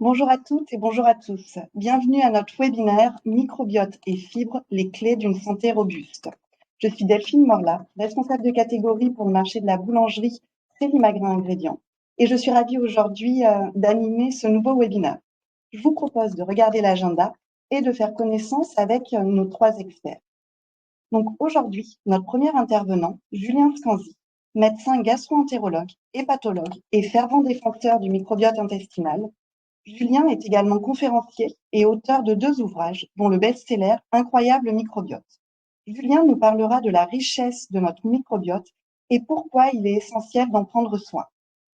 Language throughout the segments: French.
Bonjour à toutes et bonjour à tous. Bienvenue à notre webinaire Microbiote et fibres, les clés d'une santé robuste. Je suis Delphine Morla, responsable de catégorie pour le marché de la boulangerie Célimagrin Ingrédients, et je suis ravie aujourd'hui d'animer ce nouveau webinaire. Je vous propose de regarder l'agenda et de faire connaissance avec nos trois experts. Donc aujourd'hui, notre premier intervenant, Julien Scanzi, médecin gastro-entérologue, hépatologue et fervent défenseur du microbiote intestinal. Julien est également conférencier et auteur de 2 ouvrages, dont le best-seller Incroyable microbiote. Julien nous parlera de la richesse de notre microbiote et pourquoi il est essentiel d'en prendre soin.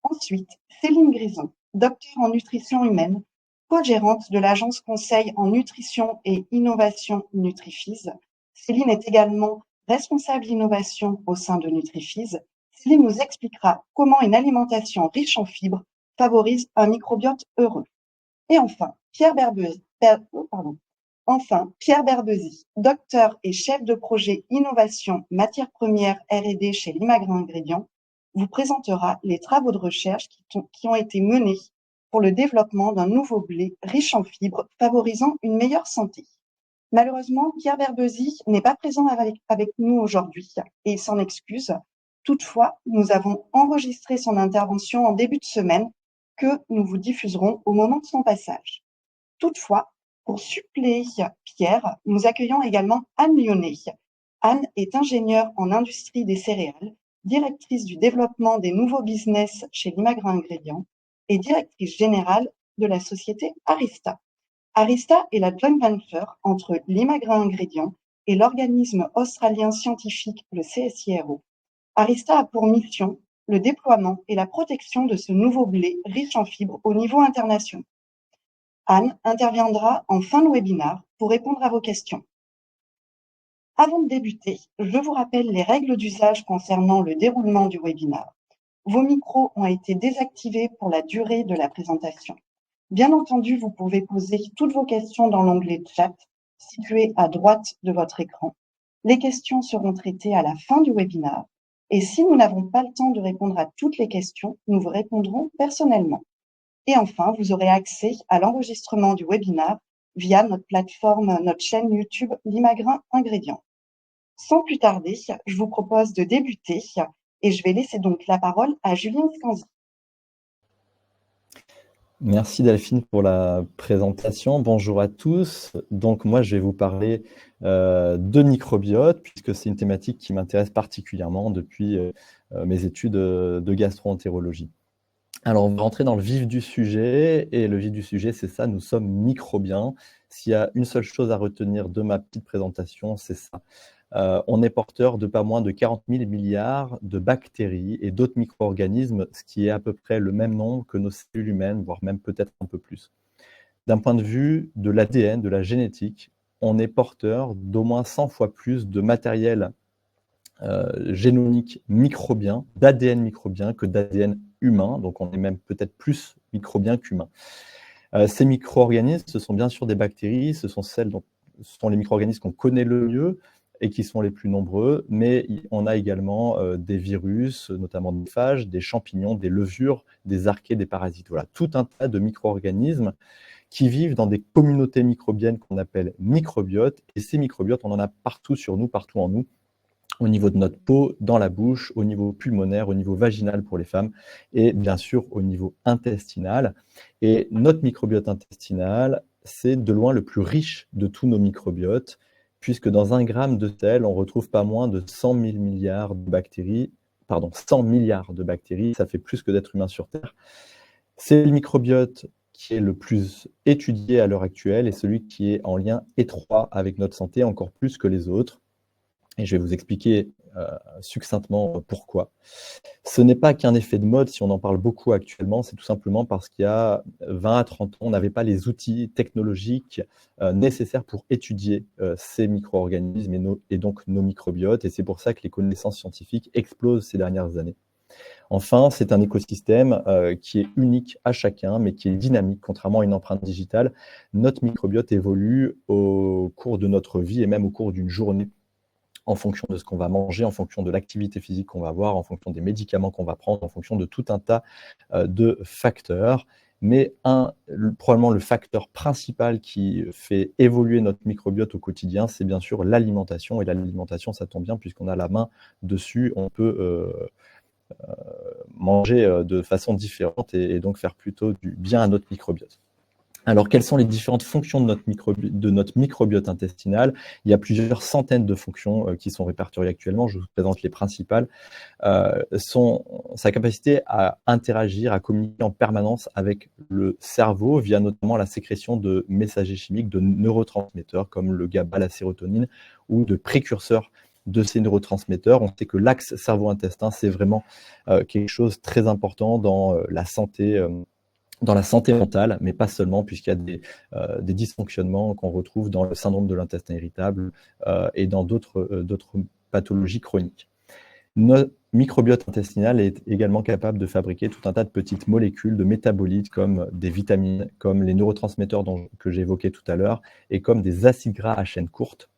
Ensuite, Céline Grison, docteure en nutrition humaine, co-gérante de l'agence conseil en nutrition et innovation Nutrifise. Céline est également responsable d'innovation au sein de Nutrifise. Céline nous expliquera comment une alimentation riche en fibres favorise un microbiote heureux. Et Pierre Berbezi, docteur et chef de projet innovation matières premières R&D chez Limagrin Ingrédients, vous présentera les travaux de recherche qui ont été menés pour le développement d'un nouveau blé riche en fibres favorisant une meilleure santé. Malheureusement, Pierre Berbezi n'est pas présent avec nous aujourd'hui et il s'en excuse. Toutefois, nous avons enregistré son intervention en début de semaine que nous vous diffuserons au moment de son passage. Toutefois, pour suppléer Pierre, nous accueillons également Anne Lyonnais. Anne est ingénieure en industrie des céréales, directrice du développement des nouveaux business chez Limagrin Ingrédients et directrice générale de la société Arista. Arista est la joint venture entre Limagrin Ingrédients et l'organisme australien scientifique, le CSIRO. Arista a pour mission le déploiement et la protection de ce nouveau blé riche en fibres au niveau international. Anne interviendra en fin de webinaire pour répondre à vos questions. Avant de débuter, je vous rappelle les règles d'usage concernant le déroulement du webinaire. Vos micros ont été désactivés pour la durée de la présentation. Bien entendu, vous pouvez poser toutes vos questions dans l'onglet chat situé à droite de votre écran. Les questions seront traitées à la fin du webinaire et si nous n'avons pas le temps de répondre à toutes les questions, nous vous répondrons personnellement. Et enfin, vous aurez accès à l'enregistrement du webinaire via notre plateforme, notre chaîne YouTube Limagrin Ingrédients. Sans plus tarder, je vous propose de débuter et je vais laisser donc la parole à Julien Scanzi. Merci Delphine pour la présentation. Bonjour à tous. Donc moi, je vais vous parler de microbiote puisque c'est une thématique qui m'intéresse particulièrement depuis mes études de gastro-entérologie. Alors, on va rentrer dans le vif du sujet et le vif du sujet, c'est ça, nous sommes microbiens. S'il y a une seule chose à retenir de ma petite présentation, c'est ça. On est porteur de pas moins de 40 000 milliards de bactéries et d'autres micro-organismes, ce qui est à peu près le même nombre que nos cellules humaines, voire même peut-être un peu plus. D'un point de vue de l'ADN, de la génétique, on est porteur d'au moins 100 fois plus de matériel génomique microbien, d'ADN microbien que d'ADN humain, donc on est même peut-être plus microbien qu'humain. Ces micro-organismes, ce sont bien sûr des bactéries, ce sont les micro-organismes qu'on connaît le mieux et qui sont les plus nombreux, mais on a également des virus, notamment des phages, des champignons, des levures, des archées, des parasites. Voilà, tout un tas de micro-organismes qui vivent dans des communautés microbiennes qu'on appelle microbiotes, et ces microbiotes, on en a partout sur nous, partout en nous, au niveau de notre peau, dans la bouche, au niveau pulmonaire, au niveau vaginal pour les femmes et bien sûr au niveau intestinal. Et notre microbiote intestinal, c'est de loin le plus riche de tous nos microbiotes, puisque dans 1 gramme de sel, on retrouve pas moins de 100 000 milliards de bactéries, 100 milliards de bactéries, ça fait plus que d'êtres humains sur Terre. C'est le microbiote qui est le plus étudié à l'heure actuelle et celui qui est en lien étroit avec notre santé, encore plus que les autres. Et je vais vous expliquer succinctement pourquoi. Ce n'est pas qu'un effet de mode si on en parle beaucoup actuellement, c'est tout simplement parce qu'il y a 20 à 30 ans, on n'avait pas les outils technologiques nécessaires pour étudier ces micro-organismes et donc nos microbiotes. Et c'est pour ça que les connaissances scientifiques explosent ces dernières années. Enfin, c'est un écosystème qui est unique à chacun, mais qui est dynamique, contrairement à une empreinte digitale. Notre microbiote évolue au cours de notre vie et même au cours d'une journée, en fonction de ce qu'on va manger, en fonction de l'activité physique qu'on va avoir, en fonction des médicaments qu'on va prendre, en fonction de tout un tas de facteurs. mais probablement le facteur principal qui fait évoluer notre microbiote au quotidien, c'est bien sûr l'alimentation. Et l'alimentation, ça tombe bien puisqu'on a la main dessus, on peut manger de façon différente et donc faire plutôt du bien à notre microbiote. Alors, quelles sont les différentes fonctions de notre microbiote intestinal? Il y a plusieurs centaines de fonctions qui sont répertoriées actuellement. Je vous présente les principales. Sa capacité à interagir, à communiquer en permanence avec le cerveau via notamment la sécrétion de messagers chimiques, de neurotransmetteurs comme le GABA, la sérotonine ou de précurseurs de ces neurotransmetteurs. On sait que l'axe cerveau-intestin, c'est vraiment quelque chose de très important dans la santé mentale, mais pas seulement, puisqu'il y a des dysfonctionnements qu'on retrouve dans le syndrome de l'intestin irritable et dans d'autres pathologies chroniques. Notre microbiote intestinal est également capable de fabriquer tout un tas de petites molécules, de métabolites, comme des vitamines, comme les neurotransmetteurs que j'évoquais tout à l'heure, et comme des acides gras à chaîne courte,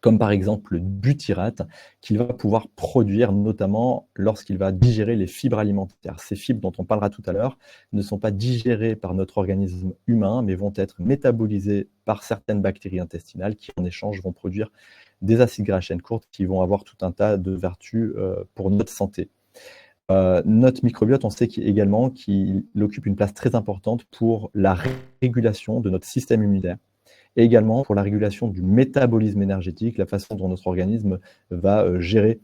comme par exemple le butyrate, qu'il va pouvoir produire notamment lorsqu'il va digérer les fibres alimentaires. Ces fibres dont on parlera tout à l'heure ne sont pas digérées par notre organisme humain, mais vont être métabolisées par certaines bactéries intestinales qui, en échange, vont produire des acides gras à chaîne courte qui vont avoir tout un tas de vertus pour notre santé. Notre microbiote, on sait également qu'il occupe une place très importante pour la régulation de notre système immunitaire, et également pour la régulation du métabolisme énergétique, la façon dont notre organisme va gérer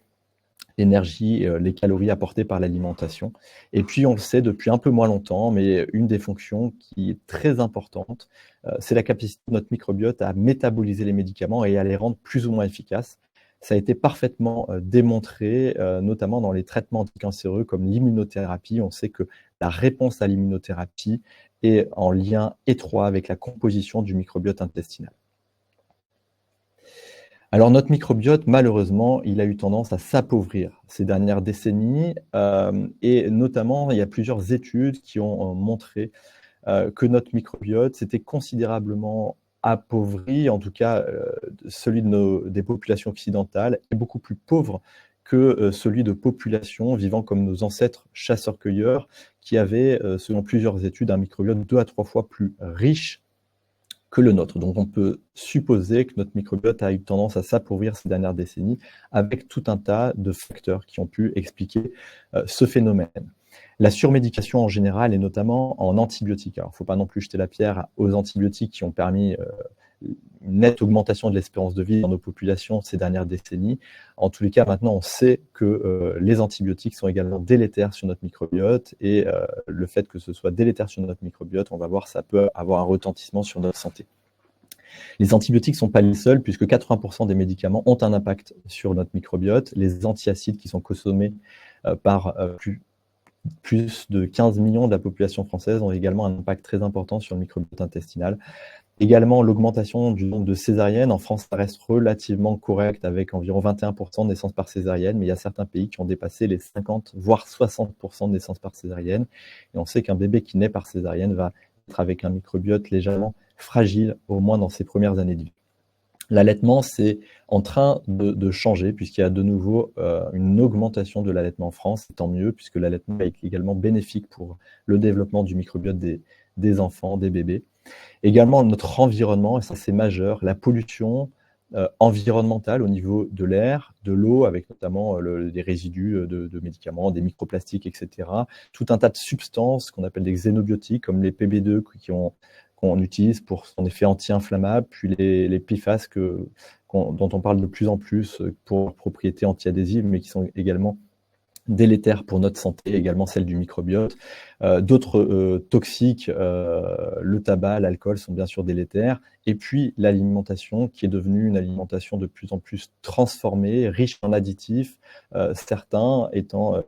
l'énergie, les calories apportées par l'alimentation. Et puis on le sait depuis un peu moins longtemps, mais une des fonctions qui est très importante, c'est la capacité de notre microbiote à métaboliser les médicaments et à les rendre plus ou moins efficaces. Ça a été parfaitement démontré, notamment dans les traitements anticancéreux comme l'immunothérapie. On sait que la réponse à l'immunothérapie est en lien étroit avec la composition du microbiote intestinal. Alors notre microbiote, malheureusement, il a eu tendance à s'appauvrir ces dernières décennies et notamment, il y a plusieurs études qui ont montré que notre microbiote s'était considérablement appauvri, en tout cas celui des populations occidentales est beaucoup plus pauvre que celui de populations vivant comme nos ancêtres chasseurs-cueilleurs qui avaient, selon plusieurs études, un microbiote 2 à 3 fois plus riche que le nôtre. Donc on peut supposer que notre microbiote a eu tendance à s'appauvrir ces dernières décennies avec tout un tas de facteurs qui ont pu expliquer ce phénomène. La surmédication en général et notamment en antibiotiques. Alors il ne faut pas non plus jeter la pierre aux antibiotiques qui ont permis une nette augmentation de l'espérance de vie dans nos populations ces dernières décennies. En tous les cas, maintenant, on sait que les antibiotiques sont également délétères sur notre microbiote et le fait que ce soit délétère sur notre microbiote, on va voir, ça peut avoir un retentissement sur notre santé. Les antibiotiques ne sont pas les seuls puisque 80% des médicaments ont un impact sur notre microbiote. Les antiacides qui sont consommés par plus de 15 millions de la population française ont également un impact très important sur le microbiote intestinal. Également, l'augmentation du nombre de césariennes. En France, ça reste relativement correct avec environ 21% de naissances par césarienne, mais il y a certains pays qui ont dépassé les 50, voire 60% de naissances par césarienne. Et on sait qu'un bébé qui naît par césarienne va être avec un microbiote légèrement fragile, au moins dans ses premières années de vie. L'allaitement, c'est en train de changer puisqu'il y a de nouveau une augmentation de l'allaitement en France, tant mieux puisque l'allaitement est également bénéfique pour le développement du microbiote des enfants, des bébés. Également notre environnement, et ça c'est majeur, la pollution environnementale au niveau de l'air, de l'eau, avec notamment des résidus de médicaments, des microplastiques, etc. Tout un tas de substances qu'on appelle des xénobiotiques, comme les PB2 qu'on utilise pour son effet anti-inflammable, puis les PFAS dont on parle de plus en plus pour leurs propriétés anti-adhésives, mais qui sont également délétères pour notre santé, également celle du microbiote. D'autres toxiques, le tabac, l'alcool sont bien sûr délétères. Et puis l'alimentation qui est devenue une alimentation de plus en plus transformée, riche en additifs, certains étant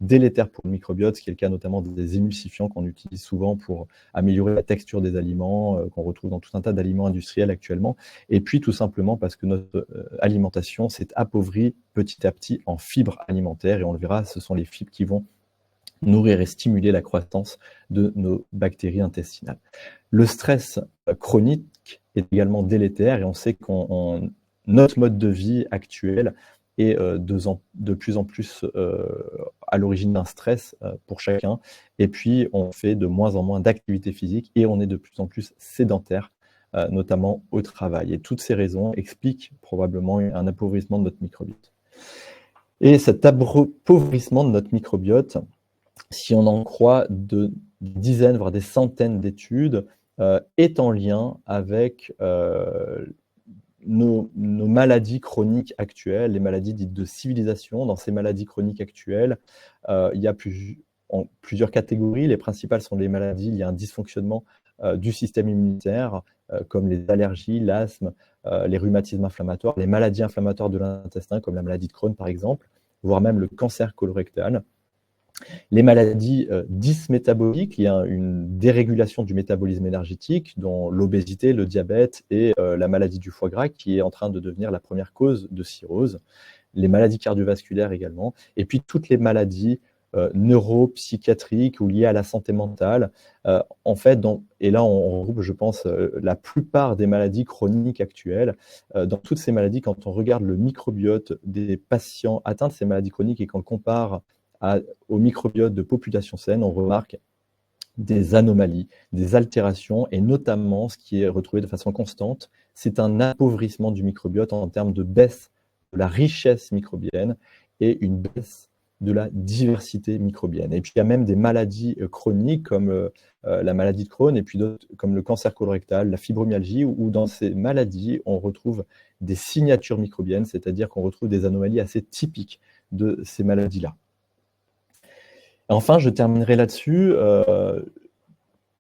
délétères pour le microbiote, ce qui est le cas notamment des émulsifiants qu'on utilise souvent pour améliorer la texture des aliments, qu'on retrouve dans tout un tas d'aliments industriels actuellement. Et puis tout simplement parce que notre alimentation s'est appauvrie petit à petit en fibres alimentaires, et on le verra, ce sont les fibres qui vont nourrir et stimuler la croissance de nos bactéries intestinales. Le stress chronique est également délétère, et on sait que notre mode de vie actuel est de plus en plus à l'origine d'un stress pour chacun. Et puis, on fait de moins en moins d'activité physique et on est de plus en plus sédentaire, notamment au travail. Et toutes ces raisons expliquent probablement un appauvrissement de notre microbiote. Et cet appauvrissement de notre microbiote, si on en croit de dizaines, voire des centaines d'études, est en lien avec nos maladies chroniques actuelles, les maladies dites de civilisation. Dans ces maladies chroniques actuelles, il y a plusieurs catégories. Les principales sont les maladies liées à un dysfonctionnement du système immunitaire, comme les allergies, l'asthme, les rhumatismes inflammatoires, les maladies inflammatoires de l'intestin, comme la maladie de Crohn par exemple, voire même le cancer colorectal. Les maladies dysmétaboliques, il y a une dérégulation du métabolisme énergétique, dont l'obésité, le diabète et la maladie du foie gras, qui est en train de devenir la première cause de cirrhose. Les maladies cardiovasculaires également. Et puis toutes les maladies neuropsychiatriques ou liées à la santé mentale. En fait, et là on regroupe, je pense, la plupart des maladies chroniques actuelles. Dans toutes ces maladies, quand on regarde le microbiote des patients atteints de ces maladies chroniques et qu'on le compare au microbiote de population saine, on remarque des anomalies, des altérations, et notamment ce qui est retrouvé de façon constante, c'est un appauvrissement du microbiote en termes de baisse de la richesse microbienne et une baisse de la diversité microbienne. Et puis il y a même des maladies chroniques comme la maladie de Crohn et puis d'autres comme le cancer colorectal, la fibromyalgie, où dans ces maladies, on retrouve des signatures microbiennes, c'est-à-dire qu'on retrouve des anomalies assez typiques de ces maladies-là. Enfin, je terminerai là-dessus.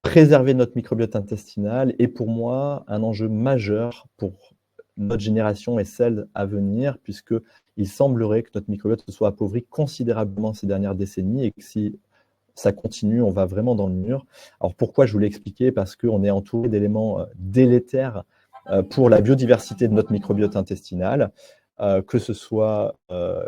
Préserver notre microbiote intestinal est pour moi un enjeu majeur pour notre génération et celle à venir, puisqu'il semblerait que notre microbiote se soit appauvri considérablement ces dernières décennies et que si ça continue, on va vraiment dans le mur. Alors pourquoi je vous l'ai expliqué? Parce qu'on est entouré d'éléments délétères pour la biodiversité de notre microbiote intestinal. Que ce soit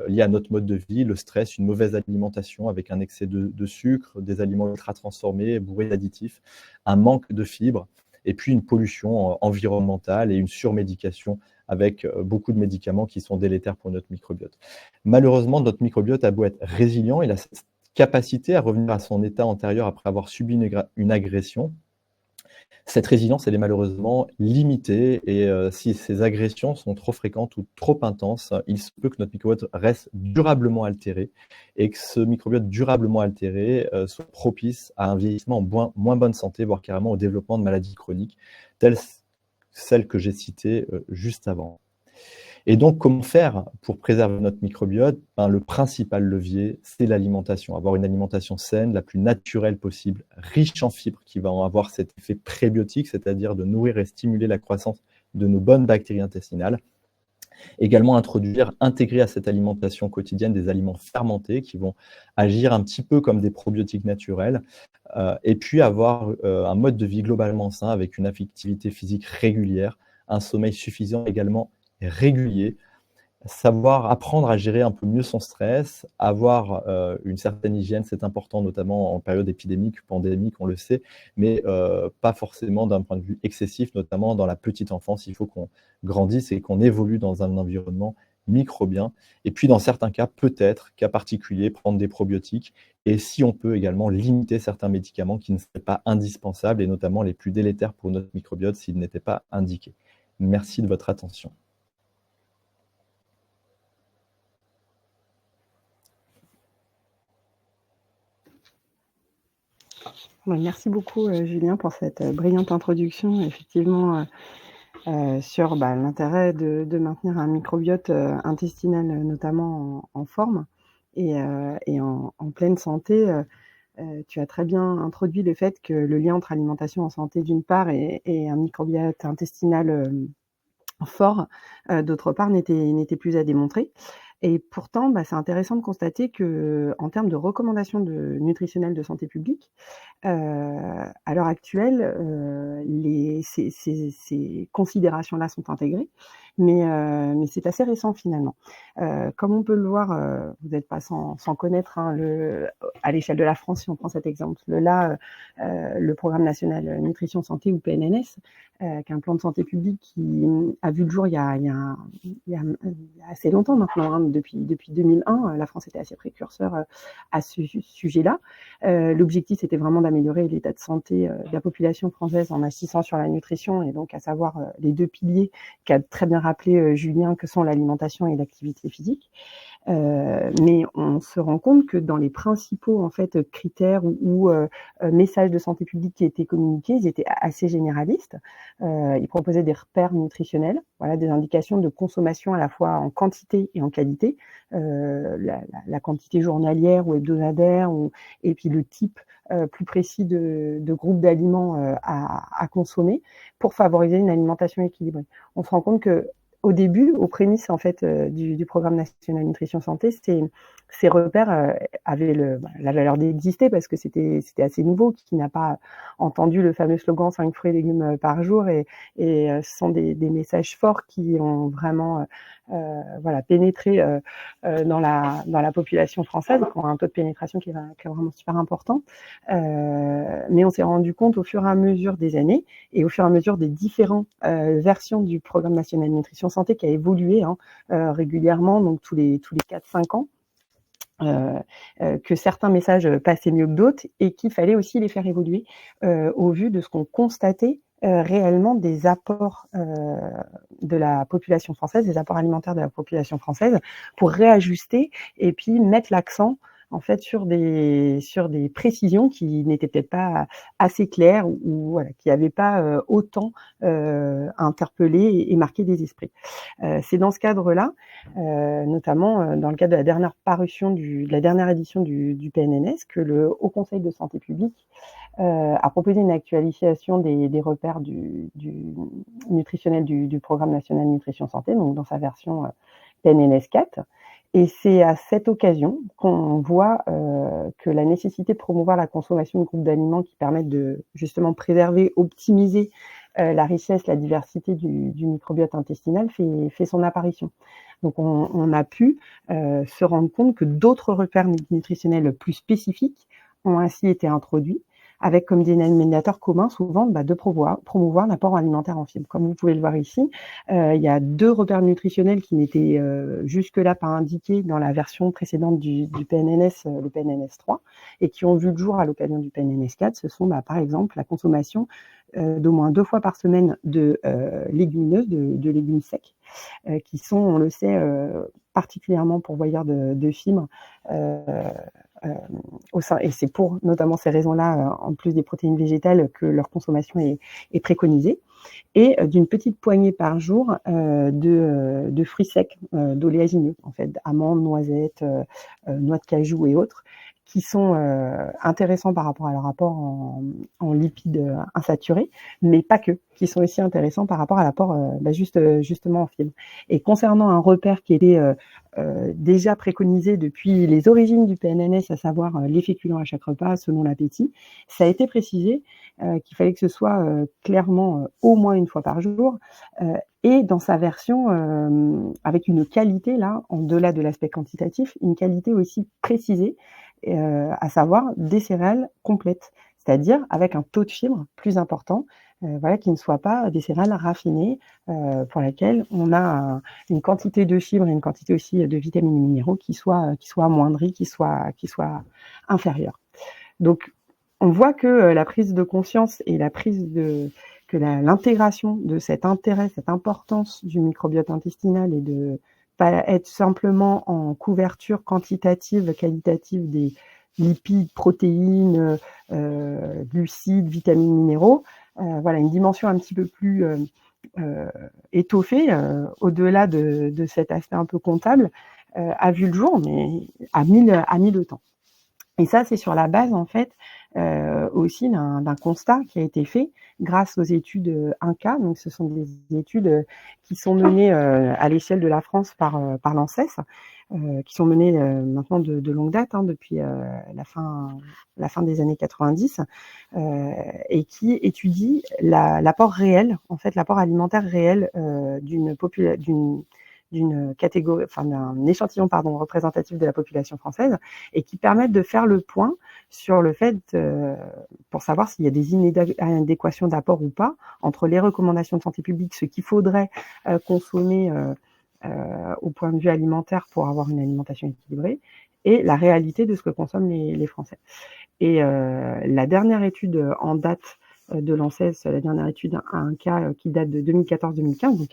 lié à notre mode de vie, le stress, une mauvaise alimentation avec un excès de sucre, des aliments ultra transformés, bourrés d'additifs, un manque de fibres, et puis une pollution environnementale et une surmédication avec beaucoup de médicaments qui sont délétères pour notre microbiote. Malheureusement, notre microbiote a beau être résilient, il a cette capacité à revenir à son état antérieur après avoir subi une agression. Cette résilience, elle est malheureusement limitée et si ces agressions sont trop fréquentes ou trop intenses, il se peut que notre microbiote reste durablement altéré et que ce microbiote durablement altéré soit propice à un vieillissement en moins bonne santé, voire carrément au développement de maladies chroniques, telles celles que j'ai citées juste avant. Et donc, comment faire pour préserver notre microbiote? Le principal levier, c'est l'alimentation. Avoir une alimentation saine, la plus naturelle possible, riche en fibres, qui va avoir cet effet prébiotique, c'est-à-dire de nourrir et stimuler la croissance de nos bonnes bactéries intestinales. Également intégrer à cette alimentation quotidienne des aliments fermentés qui vont agir un petit peu comme des probiotiques naturels. Et puis avoir un mode de vie globalement sain avec une activité physique régulière, un sommeil suffisant également régulier, apprendre à gérer un peu mieux son stress, avoir une certaine hygiène, c'est important, notamment en période épidémique, pandémique, on le sait, mais pas forcément d'un point de vue excessif, notamment dans la petite enfance. Il faut qu'on grandisse et qu'on évolue dans un environnement microbien. Et puis, dans certains cas, peut-être, cas particuliers, prendre des probiotiques. Et si on peut également limiter certains médicaments qui ne seraient pas indispensables, et notamment les plus délétères pour notre microbiote s'ils n'étaient pas indiqués. Merci de votre attention. Merci beaucoup, Julien, pour cette brillante introduction, effectivement, sur l'intérêt de maintenir un microbiote intestinal, notamment en forme et en pleine santé. Tu as très bien introduit le fait que le lien entre alimentation en santé d'une part et un microbiote intestinal fort, d'autre part, n'était plus à démontrer. Et pourtant, c'est intéressant de constater qu'en termes de recommandations nutritionnelles de santé publique, à l'heure actuelle, ces considérations-là sont intégrées, mais c'est assez récent finalement. Comme on peut le voir, vous n'êtes pas sans connaître hein, à l'échelle de la France, si on prend cet exemple là, le Programme national nutrition santé ou PNNS, qui est un plan de santé publique qui a vu le jour il y a assez longtemps maintenant, hein, depuis 2001, la France était assez précurseur à ce sujet-là. L'objectif, c'était vraiment d'améliorer l'état de santé de la population française en insistant sur la nutrition et donc à savoir les deux piliers qu'a très bien rappelé Julien, que sont l'alimentation et l'activité physique. Mais on se rend compte que dans les principaux en fait critères ou messages de santé publique qui étaient communiqués, ils étaient assez généralistes. Ils proposaient des repères nutritionnels, voilà, des indications de consommation à la fois en quantité et en qualité, la quantité journalière ou hebdomadaire, et puis le type plus précis de groupe d'aliments à consommer pour favoriser une alimentation équilibrée. On se rend compte que au début, aux prémices en fait du Programme national nutrition santé, ces repères avaient la valeur d'exister parce que c'était assez nouveau. Qui n'a pas entendu le fameux slogan 5 fruits et légumes par jour, et ce sont des messages forts qui ont vraiment voilà, pénétré dans la population française, qui ont un taux de pénétration qui est vraiment super important. Mais on s'est rendu compte au fur et à mesure des années et au fur et à mesure des différentes versions du Programme national nutrition santé qui a évolué régulièrement, donc tous les 4-5 ans, que certains messages passaient mieux que d'autres et qu'il fallait aussi les faire évoluer au vu de ce qu'on constatait réellement des apports de la population française, des apports alimentaires de la population française, pour réajuster et puis mettre l'accent en fait sur des précisions qui n'étaient peut-être pas assez claires ou voilà, qui n'avaient pas autant interpellé et marqué des esprits. C'est dans ce cadre-là, notamment dans le cadre de la dernière parution de la dernière édition du PNNS, que le Haut Conseil de santé publique a proposé une actualisation des repères du nutritionnel du Programme national nutrition santé, donc dans sa version PNNS 4. Et c'est à cette occasion qu'on voit que la nécessité de promouvoir la consommation de groupes d'aliments qui permettent de justement préserver, optimiser la richesse, la diversité du microbiote intestinal fait son apparition. Donc on a pu se rendre compte que d'autres repères nutritionnels plus spécifiques ont ainsi été introduits, avec comme dénominateur commun souvent de promouvoir l'apport alimentaire en fibres. Comme vous pouvez le voir ici, il y a 2 repères nutritionnels qui n'étaient jusque-là pas indiqués dans la version précédente du PNNS, le PNNS 3, et qui ont vu le jour à l'occasion du PNNS 4. Ce sont par exemple la consommation d'au moins 2 fois par semaine de légumineuses, de légumes secs, qui sont, on le sait, particulièrement pourvoyeurs de fibres, au sein, et c'est pour notamment ces raisons-là, en plus des protéines végétales, que leur consommation est préconisée, et d'une petite poignée par jour de fruits secs, d'oléagineux, en fait, amandes, noisettes, noix de cajou et autres, qui sont intéressants par rapport à leur apport en lipides insaturés, mais pas que, qui sont aussi intéressants par rapport à l'apport justement en fibres. Et concernant un repère qui était déjà préconisé depuis les origines du PNNS, à savoir les féculents à chaque repas selon l'appétit, ça a été précisé qu'il fallait que ce soit clairement au moins une fois par jour, et dans sa version avec une qualité, là, en delà de l'aspect quantitatif, une qualité aussi précisée, à savoir des céréales complètes, c'est-à-dire avec un taux de fibres plus important, voilà, qui ne soient pas des céréales raffinées, pour lesquelles on a une quantité de fibres et une quantité aussi de vitamines et minéraux qui soit amoindrie, qui soit inférieure. Donc, on voit que la prise de conscience et l'intégration de cet intérêt, cette importance du microbiote intestinal, et de pas être simplement en couverture quantitative, qualitative des lipides, protéines, glucides, vitamines, minéraux, voilà, une dimension un petit peu plus étoffée, au-delà de cet aspect un peu comptable, a vu le jour, mais a mis le temps. Et ça, c'est sur la base, en fait, aussi d'un constat qui a été fait grâce aux études INCa. Donc, ce sont des études qui sont menées à l'échelle de la France par l'ANSES, qui sont menées maintenant de longue date, depuis la fin des années 90, et qui étudient l'apport réel, en fait, l'apport alimentaire réel d'une catégorie, enfin d'un échantillon représentatif de la population française, et qui permettent de faire le point sur le fait, pour savoir s'il y a des inadéquations d'apport ou pas entre les recommandations de santé publique, ce qu'il faudrait consommer au point de vue alimentaire pour avoir une alimentation équilibrée, et la réalité de ce que consomment les Français. Et la dernière étude en date de l'ANSES, la dernière étude à un cas qui date de 2014-2015, donc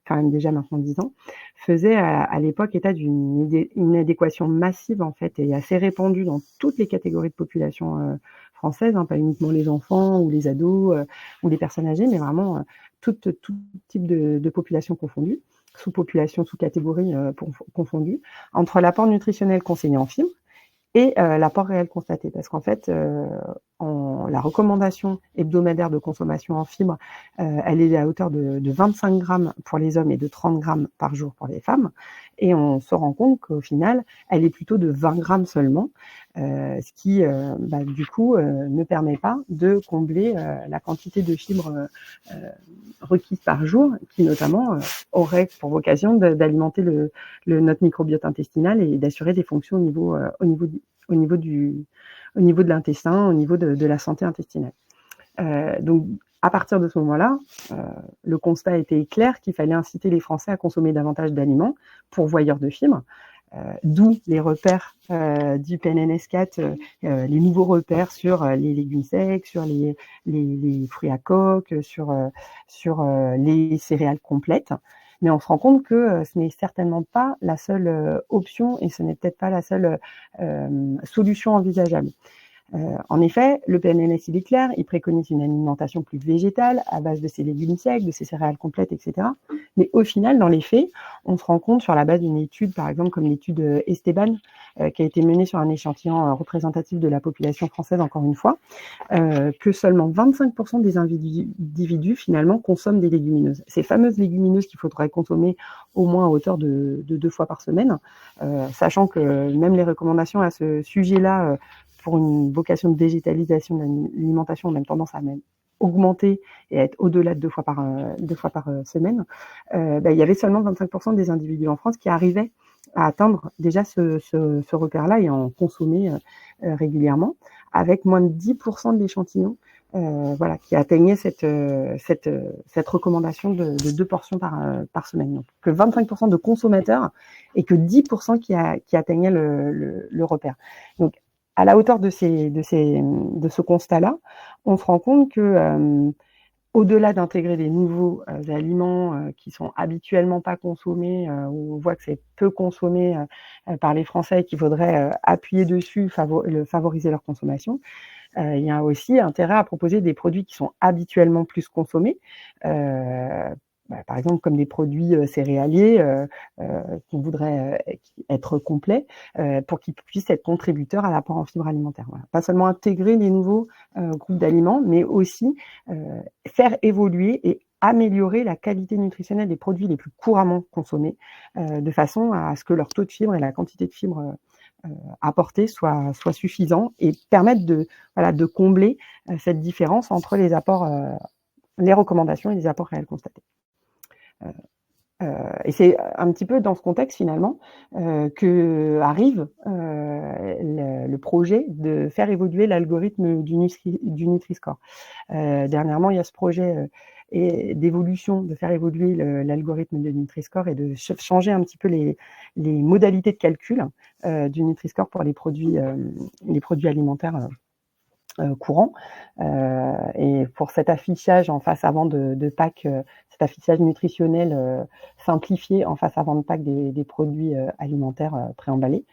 quand même déjà maintenant 10 ans, faisait à l'époque état d'une inadéquation massive en fait et assez répandue dans toutes les catégories de population française, pas uniquement les enfants ou les ados ou les personnes âgées, mais vraiment tout type de population confondue, sous-population, sous-catégorie confondue, entre l'apport nutritionnel conseillé en fibres et l'apport réel constaté. Parce qu'en fait, la recommandation hebdomadaire de consommation en fibres, elle est à hauteur de 25 grammes pour les hommes et de 30 grammes par jour pour les femmes. Et on se rend compte qu'au final, elle est plutôt de 20 grammes seulement, ce qui, du coup, ne permet pas de combler la quantité de fibres requises par jour, qui notamment aurait pour vocation d'alimenter notre microbiote intestinal et d'assurer des fonctions au niveau de l'intestin, au niveau de la santé intestinale. Donc, à partir de ce moment-là, le constat était clair qu'il fallait inciter les Français à consommer davantage d'aliments pourvoyeurs de fibres, d'où les repères du PNNS4, les nouveaux repères sur les légumes secs, sur les fruits à coque, sur les céréales complètes. Mais on se rend compte que ce n'est certainement pas la seule option et ce n'est peut-être pas la seule solution envisageable. En effet, le PNNS, il est clair, il préconise une alimentation plus végétale à base de ces légumes secs, de ces céréales complètes, etc. Mais au final, dans les faits, on se rend compte sur la base d'une étude, par exemple comme l'étude Esteban, qui a été menée sur un échantillon représentatif de la population française, encore une fois, que seulement 25% des individus finalement consomment des légumineuses. Ces fameuses légumineuses qu'il faudrait consommer au moins à hauteur de 2 fois par semaine, sachant que même les recommandations à ce sujet-là, pour une vocation de végétalisation de l'alimentation, ont même tendance à même augmenter et à être au-delà de 2 fois par semaine, il y avait seulement 25% des individus en France qui arrivaient à atteindre déjà ce repère-là et en consommer régulièrement, avec moins de 10% de l'échantillon qui atteignait cette recommandation de 2 portions par semaine. Donc, que 25% de consommateurs et que 10% qui atteignaient le repère. Donc, à la hauteur de ce constat-là, on se rend compte que au-delà d'intégrer des nouveaux aliments qui sont habituellement pas consommés, où on voit que c'est peu consommé par les Français et qu'il faudrait appuyer dessus, favoriser leur consommation, il y a aussi intérêt à proposer des produits qui sont habituellement plus consommés, par exemple comme des produits céréaliers qu'on voudrait être complets pour qu'ils puissent être contributeurs à l'apport en fibres alimentaires. Voilà. Pas seulement intégrer les nouveaux groupes d'aliments, mais aussi faire évoluer et améliorer la qualité nutritionnelle des produits les plus couramment consommés, de façon à ce que leur taux de fibres et la quantité de fibres apportés soient suffisants et permettent de combler cette différence entre les apports, les recommandations et les apports réels constatés. Et c'est un petit peu dans ce contexte finalement que arrive le projet de faire évoluer l'algorithme du Nutri-Score. Dernièrement, il y a ce projet d'évolution, de faire évoluer l'algorithme de Nutri-Score et de changer un petit peu les modalités de calcul du Nutri-Score pour les produits alimentaires courants. Et pour cet affichage en face avant de pack, cet affichage nutritionnel simplifié en face avant de pack des produits alimentaires préemballés.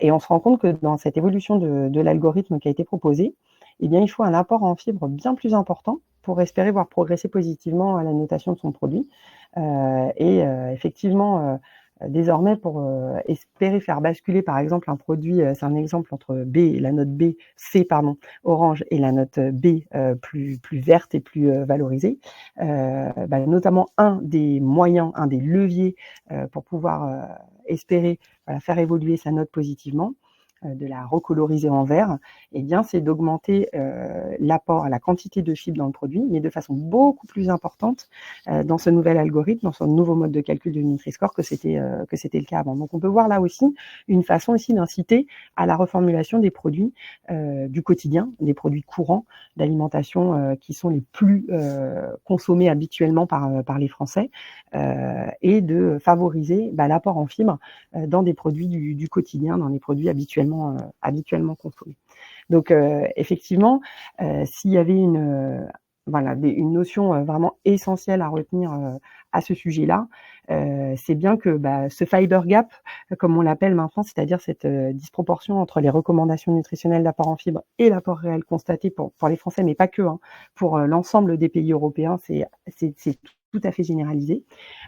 Et on se rend compte que dans cette évolution de l'algorithme qui a été proposé, eh bien, il faut un apport en fibres bien plus important pour espérer voir progresser positivement à la notation de son produit. Effectivement, désormais, pour espérer faire basculer, par exemple, un produit, c'est un exemple entre la note C, pardon, orange, et la note B plus verte et plus valorisée, notamment un des moyens, un des leviers pour pouvoir espérer faire évoluer sa note positivement, de la recoloriser en vert, eh bien, c'est d'augmenter l'apport, la quantité de fibres dans le produit, mais de façon beaucoup plus importante dans ce nouvel algorithme, dans ce nouveau mode de calcul de Nutri-Score que c'était le cas avant. Donc, on peut voir là aussi une façon ici d'inciter à la reformulation des produits du quotidien, des produits courants d'alimentation qui sont les plus consommés habituellement par les Français, et de favoriser l'apport en fibres dans des produits du quotidien, dans des produits habituellement consommés. Donc, effectivement, s'il y avait une notion vraiment essentielle à retenir à ce sujet-là, c'est bien que ce fiber gap, comme on l'appelle maintenant, c'est-à-dire cette disproportion entre les recommandations nutritionnelles d'apport en fibres et l'apport réel constaté pour les Français, mais pas que, pour l'ensemble des pays européens, c'est tout à fait généralisé.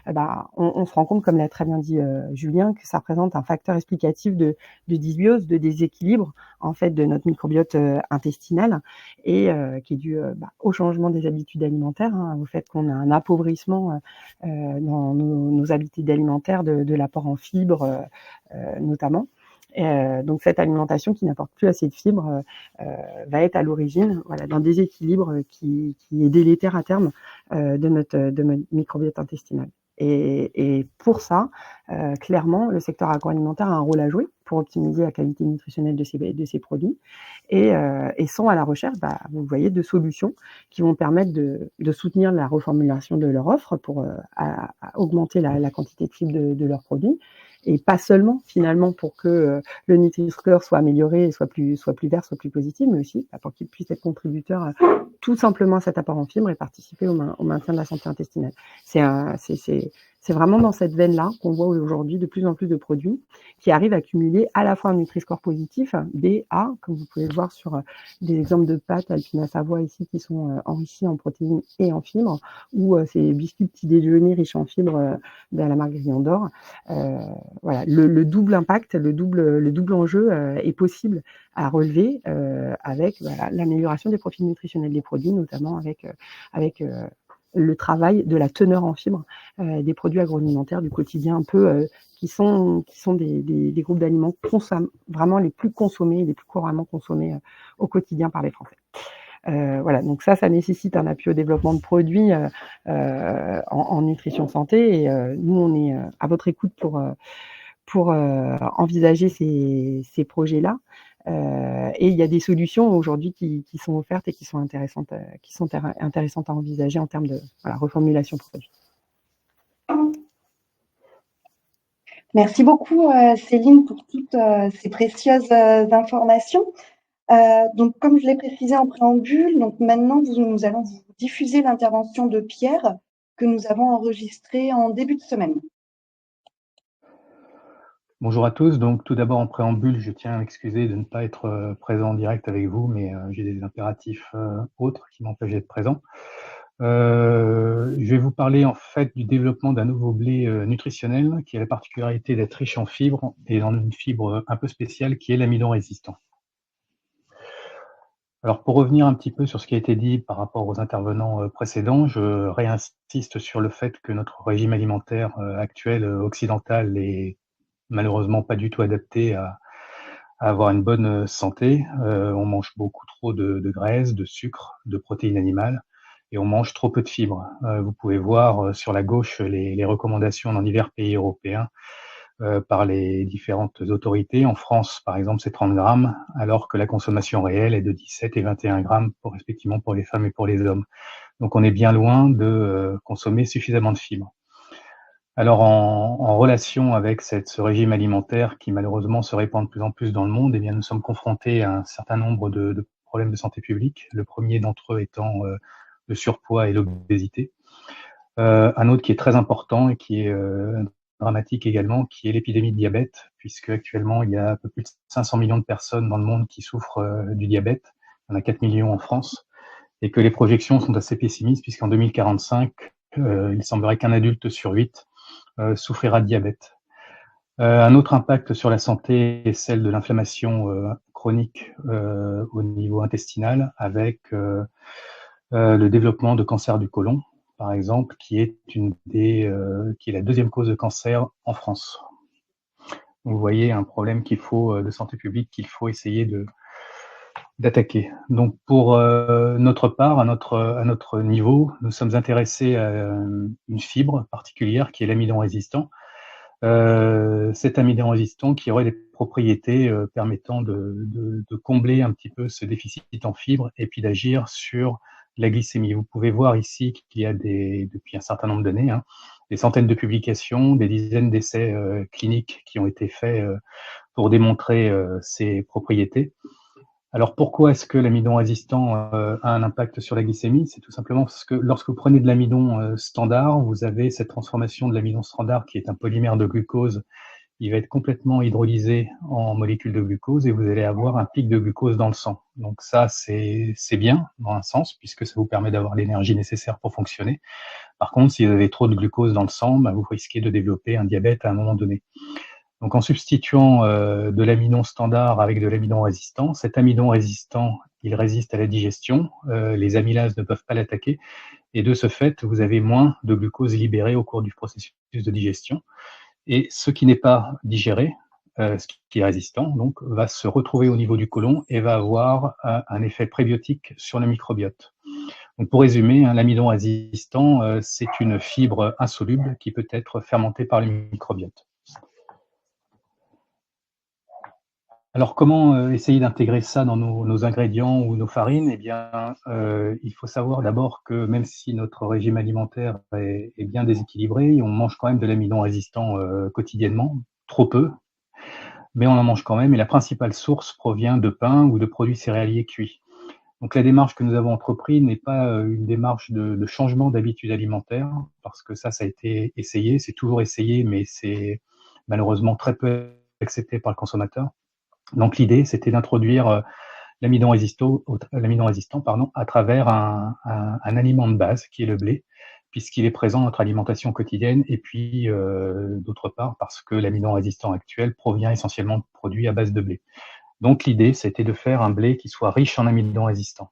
On se rend compte, comme l'a très bien dit Julien, que ça représente un facteur explicatif de dysbiose, de déséquilibre en fait de notre microbiote intestinal, et qui est dû au changement des habitudes alimentaires, au fait qu'on a un appauvrissement dans nos habitudes alimentaires de l'apport en fibres notamment. Donc cette alimentation qui n'apporte plus assez de fibres va être à l'origine d'un déséquilibre qui est délétère à terme de notre microbiote intestinal. Et pour ça, clairement, le secteur agroalimentaire a un rôle à jouer pour optimiser la qualité nutritionnelle de ces produits, et sont à la recherche, vous voyez, de solutions qui vont permettre de soutenir la reformulation de leur offre pour à augmenter la quantité de fibres de leurs produits, et pas seulement finalement pour que le Nutri-Score soit amélioré, soit plus vert, soit plus positif, mais aussi pour qu'il puisse être contributeur tout simplement à cet apport en fibres et participer au maintien de la santé intestinale. C'est vraiment dans cette veine-là qu'on voit aujourd'hui de plus en plus de produits qui arrivent à cumuler à la fois un Nutri-Score positif, B, A, comme vous pouvez le voir sur des exemples de pâtes Alpina Savoie ici qui sont enrichis en protéines et en fibres, ou ces biscuits petit déjeuner riches en fibres de la marque Grillon d'Or. Le double impact, le double enjeu est possible à relever avec l'amélioration des profils nutritionnels des produits, notamment avec le travail de la teneur en fibres des produits agroalimentaires du quotidien, un peu qui sont des groupes d'aliments vraiment les plus consommés, les plus couramment consommés au quotidien par les Français. Donc ça nécessite un appui au développement de produits en nutrition santé, et nous on est à votre écoute pour envisager ces projets-là. Et il y a des solutions aujourd'hui qui sont offertes et qui sont intéressantes à envisager en termes de reformulation produit. Merci beaucoup Céline pour toutes ces précieuses informations. Donc, comme je l'ai précisé en préambule, donc maintenant nous allons vous diffuser l'intervention de Pierre que nous avons enregistrée en début de semaine. Bonjour à tous. Donc, tout d'abord, en préambule, je tiens à m'excuser de ne pas être présent en direct avec vous, mais j'ai des impératifs autres qui m'empêchent d'être présent. Je vais vous parler en fait du développement d'un nouveau blé nutritionnel qui a la particularité d'être riche en fibres et dans une fibre un peu spéciale qui est l'amidon résistant. Alors, pour revenir un petit peu sur ce qui a été dit par rapport aux intervenants précédents, je réinsiste sur le fait que notre régime alimentaire actuel occidental est malheureusement pas du tout adapté à avoir une bonne santé. On mange beaucoup trop de graisse, de sucre, de protéines animales, et on mange trop peu de fibres. Vous pouvez voir sur la gauche les recommandations dans divers pays européens par les différentes autorités. En France, par exemple, c'est 30 grammes, alors que la consommation réelle est de 17 et 21 grammes, respectivement pour les femmes et pour les hommes. Donc on est bien loin de consommer suffisamment de fibres. Alors en relation avec ce régime alimentaire qui malheureusement se répand de plus en plus dans le monde, eh bien, nous sommes confrontés à un certain nombre de problèmes de santé publique, le premier d'entre eux étant le surpoids et l'obésité. Un autre qui est très important et qui est dramatique également, qui est l'épidémie de diabète, puisque actuellement il y a un peu plus de 500 millions de personnes dans le monde qui souffrent du diabète. Il y en a 4 millions en France, et que les projections sont assez pessimistes, puisqu'en 2045, il semblerait qu'un adulte sur 8 souffrira de diabète. Un autre impact sur la santé est celle de l'inflammation chronique au niveau intestinal, avec le développement de cancer du côlon, par exemple, qui est la deuxième cause de cancer en France. Vous voyez un problème de santé publique qu'il faut essayer d'attaquer. Donc pour notre part, à notre niveau, nous sommes intéressés à une fibre particulière qui est l'amidon résistant. Cet amidon résistant qui aurait des propriétés permettant de combler un petit peu ce déficit en fibres et puis d'agir sur la glycémie. Vous pouvez voir ici qu'il y a depuis un certain nombre d'années, des centaines de publications, des dizaines d'essais cliniques qui ont été faits pour démontrer ces propriétés. Alors pourquoi est-ce que l'amidon résistant a un impact sur la glycémie? C'est tout simplement parce que lorsque vous prenez de l'amidon standard, vous avez cette transformation de l'amidon standard qui est un polymère de glucose. Il va être complètement hydrolysé en molécules de glucose et vous allez avoir un pic de glucose dans le sang. Donc ça, c'est bien dans un sens puisque ça vous permet d'avoir l'énergie nécessaire pour fonctionner. Par contre, si vous avez trop de glucose dans le sang, vous risquez de développer un diabète à un moment donné. Donc en substituant de l'amidon standard avec de l'amidon résistant, cet amidon résistant, il résiste à la digestion, les amylases ne peuvent pas l'attaquer, et de ce fait, vous avez moins de glucose libéré au cours du processus de digestion. Et ce qui n'est pas digéré, ce qui est résistant, donc, va se retrouver au niveau du côlon et va avoir un effet prébiotique sur le microbiote. Donc pour résumer, l'amidon résistant, c'est une fibre insoluble qui peut être fermentée par le microbiote. Alors, comment essayer d'intégrer ça dans nos ingrédients ou nos farines? Eh bien, il faut savoir d'abord que même si notre régime alimentaire est bien déséquilibré, on mange quand même de l'amidon résistant quotidiennement, trop peu, mais on en mange quand même, et la principale source provient de pain ou de produits céréaliers cuits. Donc la démarche que nous avons entreprise n'est pas une démarche de changement d'habitude alimentaire, parce que ça a été essayé, c'est toujours essayé, mais c'est malheureusement très peu accepté par le consommateur. Donc l'idée, c'était d'introduire l'amidon résistant à travers un aliment de base qui est le blé, puisqu'il est présent dans notre alimentation quotidienne, et puis d'autre part parce que l'amidon résistant actuel provient essentiellement de produits à base de blé. Donc l'idée, c'était de faire un blé qui soit riche en amidon résistant.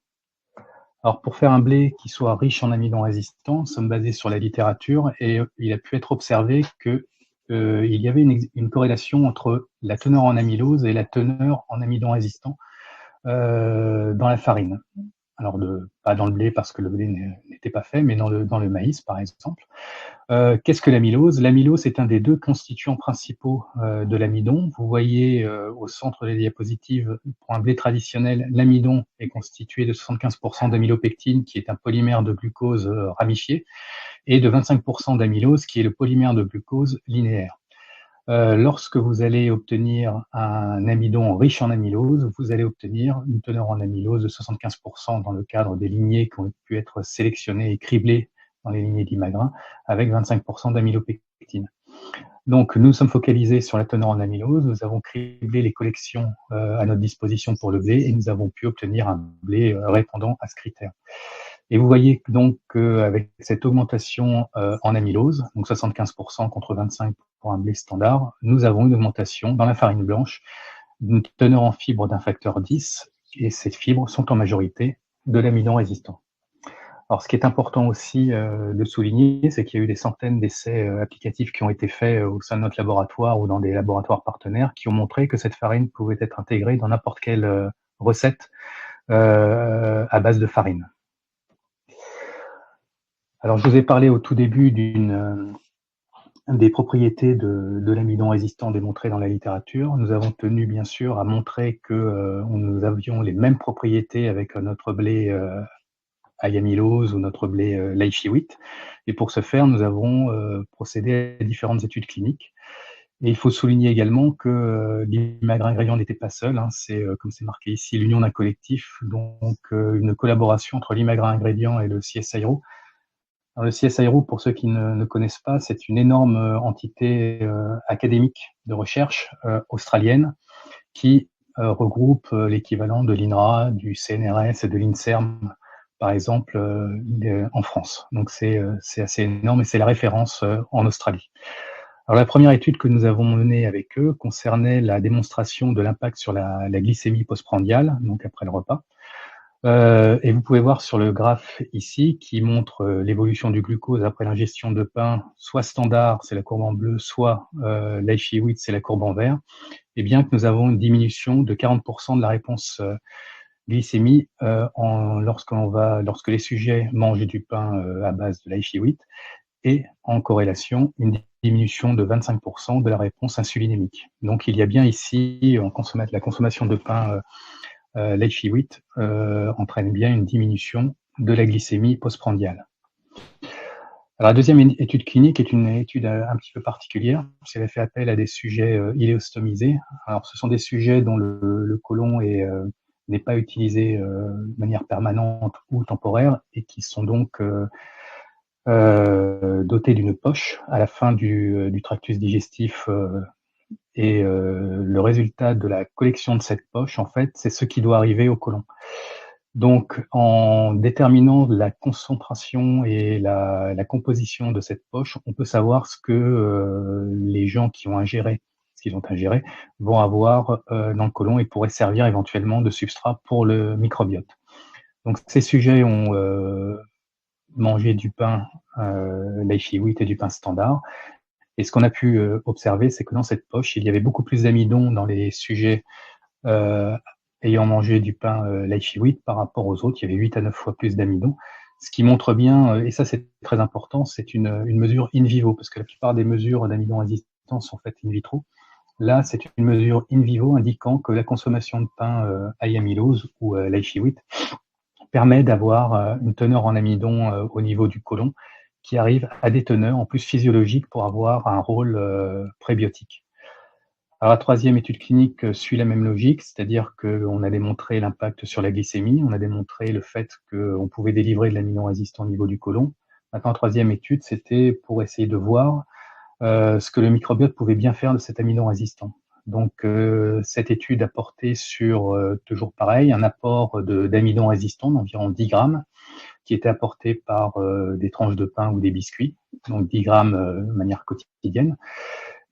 Alors pour faire un blé qui soit riche en amidon résistant, nous sommes basés sur la littérature, et il a pu être observé que il y avait une corrélation entre la teneur en amylose et la teneur en amidon résistant dans la farine. Alors pas dans le blé parce que le blé n'était pas fait, mais dans le maïs par exemple. Qu'est-ce que l'amylose? L'amylose est un des deux constituants principaux de l'amidon. Vous voyez au centre de la diapositive, pour un blé traditionnel, l'amidon est constitué de 75% d'amylopectine, qui est un polymère de glucose ramifié, et de 25% d'amylose, qui est le polymère de glucose linéaire. Lorsque vous allez obtenir un amidon riche en amylose, vous allez obtenir une teneur en amylose de 75% dans le cadre des lignées qui ont pu être sélectionnées et criblées dans les lignées d'Imagrin, avec 25% d'amylopectine. Donc, nous sommes focalisés sur la teneur en amylose, nous avons criblé les collections à notre disposition pour le blé, et nous avons pu obtenir un blé répondant à ce critère. Et vous voyez donc qu'avec cette augmentation en amylose, donc 75% contre 25% pour un blé standard, nous avons une augmentation dans la farine blanche d'une teneur en fibres d'un facteur 10, et ces fibres sont en majorité de l'amidon résistant. Alors, ce qui est important aussi de souligner, c'est qu'il y a eu des centaines d'essais applicatifs qui ont été faits au sein de notre laboratoire ou dans des laboratoires partenaires qui ont montré que cette farine pouvait être intégrée dans n'importe quelle recette à base de farine. Alors, je vous ai parlé au tout début des propriétés de l'amidon résistant démontrées dans la littérature. Nous avons tenu, bien sûr, à montrer que nous avions les mêmes propriétés avec notre blé amylose ou notre blé Lychee Wheat. Et pour ce faire, nous avons procédé à différentes études cliniques. Et il faut souligner également que l'Imagrin Ingrédients n'était pas seul. C'est, comme c'est marqué ici, l'union d'un collectif, donc une collaboration entre l'Imagrin Ingrédients et le CSIRO. Alors, le CSIRO, pour ceux qui ne connaissent pas, c'est une énorme entité académique de recherche australienne qui regroupe l'équivalent de l'INRA, du CNRS et de l'INSERM, par exemple, en France. Donc c'est assez énorme, et c'est la référence en Australie. Alors, la première étude que nous avons menée avec eux concernait la démonstration de l'impact sur la glycémie postprandiale, donc après le repas. Et vous pouvez voir sur le graphe ici qui montre l'évolution du glucose après l'ingestion de pain, soit standard, c'est la courbe en bleu, soit l'Aishi 8, c'est la courbe en vert, et bien que nous avons une diminution de 40% de la réponse glycémie lorsque les sujets mangent du pain à base de l'Aishi 8, et en corrélation, une diminution de 25% de la réponse insulinémique. Donc il y a bien ici, la consommation de pain l'Aishi 8 entraîne bien une diminution de la glycémie postprandiale. Alors, la deuxième étude clinique est une étude un petit peu particulière, parce qu'elle a fait appel à des sujets iléostomisés. Alors, ce sont des sujets dont le côlon n'est pas utilisé de manière permanente ou temporaire, et qui sont donc dotés d'une poche à la fin du tractus digestif, et le résultat de la collection de cette poche, en fait, c'est ce qui doit arriver au côlon. Donc, en déterminant la concentration et la composition de cette poche, on peut savoir ce que les gens qui ont ingéré, ce qu'ils ont ingéré, vont avoir dans le côlon et pourraient servir éventuellement de substrat pour le microbiote. Donc, ces sujets ont mangé du pain, l'Aishi 8 et du pain standard. Et ce qu'on a pu observer, c'est que dans cette poche, il y avait beaucoup plus d'amidon dans les sujets ayant mangé du pain l'Aishi 8 par rapport aux autres. Il y avait 8 à 9 fois plus d'amidon, ce qui montre bien, et ça c'est très important, c'est une mesure in vivo, parce que la plupart des mesures d'amidon résistance sont faites in vitro. Là, c'est une mesure in vivo indiquant que la consommation de pain high amylose ou l'Aishi 8 permet d'avoir une teneur en amidon au niveau du côlon qui arrive à des teneurs en plus physiologiques pour avoir un rôle prébiotique. Alors, la troisième étude clinique suit la même logique, c'est-à-dire qu'on a démontré l'impact sur la glycémie, on a démontré le fait qu'on pouvait délivrer de l'amidon résistant au niveau du côlon. Maintenant, la troisième étude, c'était pour essayer de voir ce que le microbiote pouvait bien faire de cet amidon résistant. Donc, cette étude a porté sur, toujours pareil, un apport d'amidon résistant d'environ 10 grammes, qui était apporté par des tranches de pain ou des biscuits, donc 10 grammes de manière quotidienne.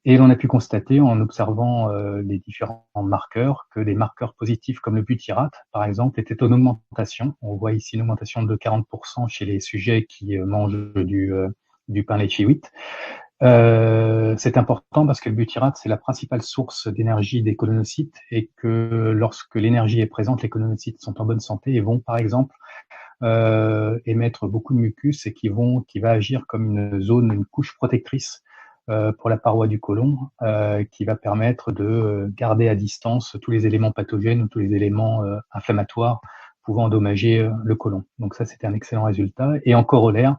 Et l'on a pu constater, en observant les différents marqueurs, que les marqueurs positifs comme le butyrate, par exemple, étaient en augmentation. On voit ici une augmentation de 40% chez les sujets qui mangent du pain l'Aishi 8. C'est important parce que le butyrate, c'est la principale source d'énergie des colonocytes, et que lorsque l'énergie est présente, les colonocytes sont en bonne santé et vont, par exemple, émettre beaucoup de mucus, et qui va agir comme une couche protectrice pour la paroi du côlon, qui va permettre de garder à distance tous les éléments pathogènes ou tous les éléments inflammatoires pouvant endommager le côlon. Donc ça, c'était un excellent résultat. Et en corollaire,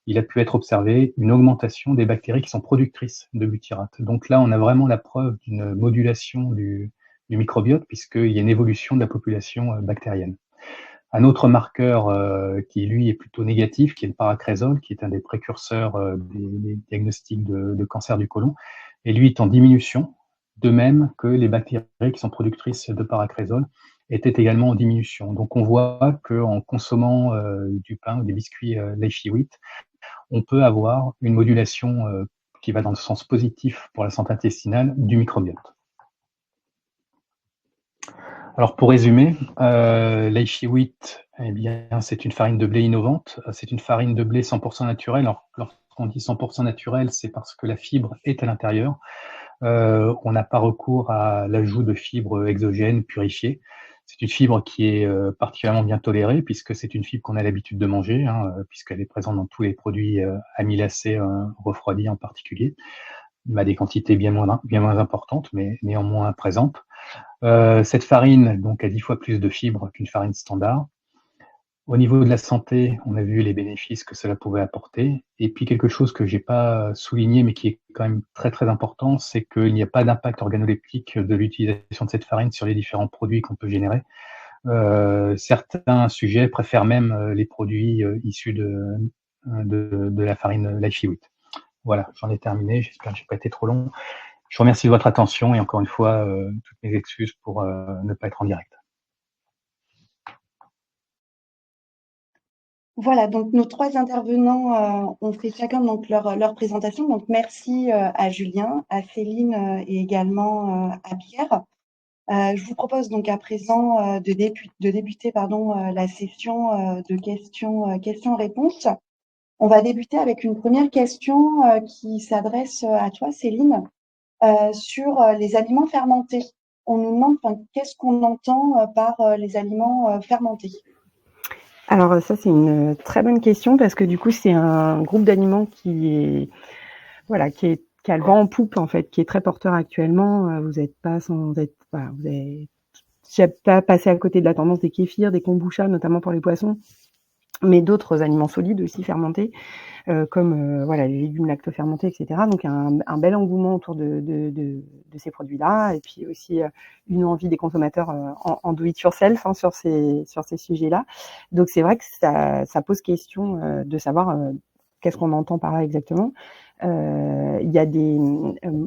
il a pu être observé une augmentation des bactéries qui sont productrices de butyrate. Donc là, on a vraiment la preuve d'une modulation du microbiote, puisqu'il y a une évolution de la population bactérienne. Un autre marqueur qui, lui, est plutôt négatif, qui est le paracrésol, qui est un des précurseurs des diagnostics de cancer du côlon, et lui est en diminution, de même que les bactéries qui sont productrices de paracrésol étaient également en diminution. Donc on voit qu'en consommant du pain ou des biscuits l'Aishi 8, on peut avoir une modulation qui va dans le sens positif pour la santé intestinale du microbiote. Alors pour résumer, l'Aishi 8, eh bien, c'est une farine de blé innovante. C'est une farine de blé 100% naturelle. Alors, lorsqu'on dit 100% naturel, c'est parce que la fibre est à l'intérieur. On n'a pas recours à l'ajout de fibres exogènes purifiées. C'est une fibre qui est particulièrement bien tolérée, puisque c'est une fibre qu'on a l'habitude de manger, puisqu'elle est présente dans tous les produits amylacés refroidis en particulier, à des quantités bien moins importantes, mais néanmoins présentes. Cette farine donc a 10 fois plus de fibres qu'une farine standard. Au niveau de la santé, on a vu les bénéfices que cela pouvait apporter. Et puis quelque chose que j'ai pas souligné, mais qui est quand même très très important, c'est qu'il n'y a pas d'impact organoleptique de l'utilisation de cette farine sur les différents produits qu'on peut générer. Certains sujets préfèrent même les produits issus de la farine l'Aishi 8. Voilà, j'en ai terminé. J'espère que j'ai pas été trop long. Je vous remercie de votre attention, et encore une fois, toutes mes excuses pour ne pas être en direct. Voilà, donc nos 3 intervenants ont fait chacun donc leur présentation. Donc merci à Julien, à Céline et également à Pierre. Je vous propose donc à présent de débuter la session de questions-réponses. On va débuter avec une première question qui s'adresse à toi, Céline, sur les aliments fermentés. On nous demande qu'est-ce qu'on entend par les aliments fermentés. Alors ça, c'est une très bonne question parce que du coup, c'est un groupe d'aliments qui a le vent en poupe en fait, qui est très porteur actuellement. Vous n'êtes pas passé à côté de la tendance des kéfirs, des kombuchas, notamment pour les poissons, mais d'autres aliments solides aussi fermentés, comme les légumes lactofermentés, etc. Donc un bel engouement autour de ces produits-là, et puis aussi une envie des consommateurs en do it yourself sur ces sujets-là. Donc c'est vrai que ça pose question de savoir qu'est-ce qu'on entend par là exactement. Il y a des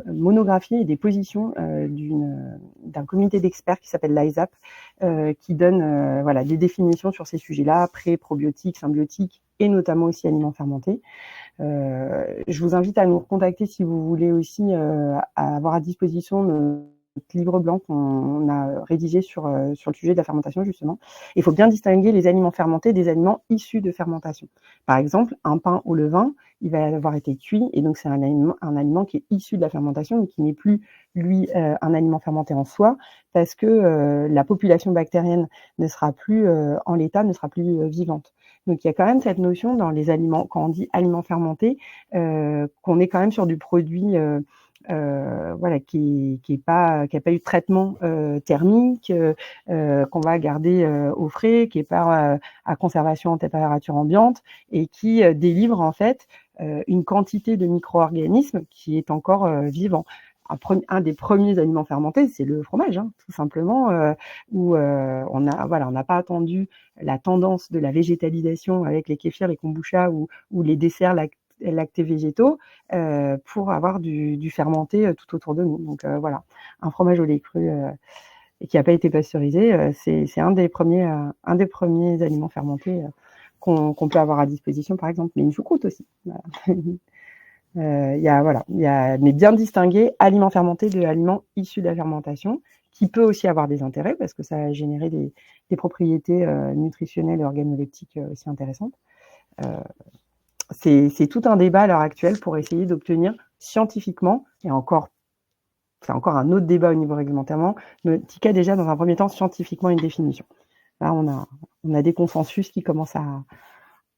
monographies et des positions d'un comité d'experts qui s'appelle l'ISAP, qui donne des définitions sur ces sujets-là, pré, probiotiques, symbiotiques et notamment aussi aliments fermentés. Je vous invite à nous contacter si vous voulez aussi à avoir à disposition notre livre blanc qu'on a rédigé sur le sujet de la fermentation, justement. Il faut bien distinguer les aliments fermentés des aliments issus de fermentation. Par exemple, un pain au levain, il va avoir été cuit, et donc c'est un aliment qui est issu de la fermentation, mais qui n'est plus, lui, un aliment fermenté en soi, parce que la population bactérienne ne sera plus en l'état, ne sera plus vivante. Donc il y a quand même cette notion dans les aliments, quand on dit aliments fermentés, qu'on est quand même sur du produit qui a pas eu de traitement thermique, qu'on va garder au frais, qui est pas à conservation en température ambiante, et qui délivre en fait une quantité de micro-organismes qui est encore vivant. Un des premiers aliments fermentés, c'est le fromage, tout simplement, où on n'a pas attendu la tendance de la végétalisation avec les kéfirs, les kombuchas ou les desserts lactés végétaux pour avoir du fermenté tout autour de nous. Donc voilà, un fromage au lait cru et qui n'a pas été pasteurisé, c'est un des premiers aliments fermentés qu'on peut avoir à disposition, par exemple, mais une choucroute aussi. Voilà. Mais bien distinguer aliments fermentés de aliments issus de la fermentation, qui peut aussi avoir des intérêts parce que ça a généré des propriétés nutritionnelles et organoleptiques aussi intéressantes. C'est tout un débat à l'heure actuelle pour essayer d'obtenir scientifiquement, et c'est encore un autre débat au niveau réglementairement, mais en tout cas déjà dans un premier temps scientifiquement une définition. Là, on a des consensus qui commencent à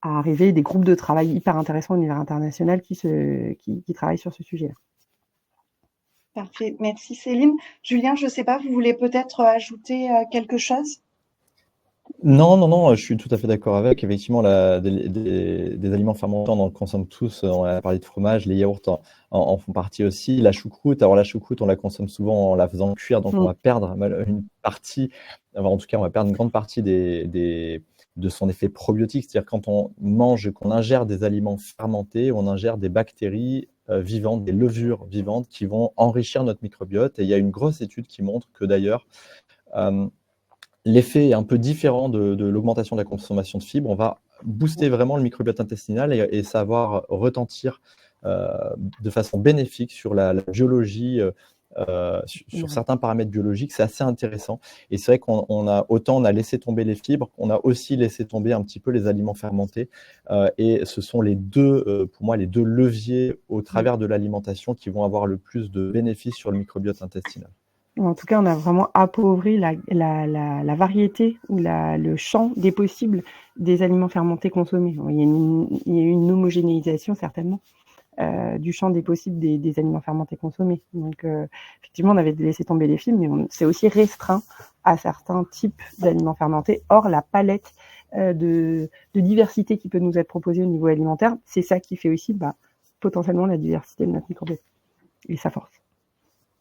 arriver, des groupes de travail hyper intéressants au niveau international qui travaillent sur ce sujet-là. Parfait, merci Céline. Julien, je ne sais pas, vous voulez peut-être ajouter quelque chose ? Non, je suis tout à fait d'accord avec. Effectivement, des aliments fermentants, on en consomme tous. On a parlé de fromage, les yaourts en font partie aussi. La choucroute, alors la choucroute, on la consomme souvent en la faisant cuire, donc on va perdre une partie, en tout cas, on va perdre une grande partie de son effet probiotique. C'est-à-dire quand qu'on ingère des aliments fermentés, on ingère des bactéries vivantes, des levures vivantes qui vont enrichir notre microbiote. Et il y a une grosse étude qui montre que d'ailleurs, l'effet est un peu différent de l'augmentation de la consommation de fibres. On va booster vraiment le microbiote intestinal et savoir retentir de façon bénéfique sur la biologie, sur certains paramètres biologiques. C'est assez intéressant. Et c'est vrai qu'on a laissé tomber les fibres, on a aussi laissé tomber un petit peu les aliments fermentés. Et ce sont pour moi, les deux leviers au travers de l'alimentation qui vont avoir le plus de bénéfices sur le microbiote intestinal. En tout cas, on a vraiment appauvri la variété ou le champ des possibles des aliments fermentés consommés. Il y a une homogénéisation certainement du champ des possibles des aliments fermentés consommés. Donc, effectivement, on avait laissé tomber les fibres, mais c'est aussi restreint à certains types d'aliments fermentés. Or, la palette de diversité qui peut nous être proposée au niveau alimentaire, c'est ça qui fait aussi potentiellement la diversité de notre microbiote et sa force.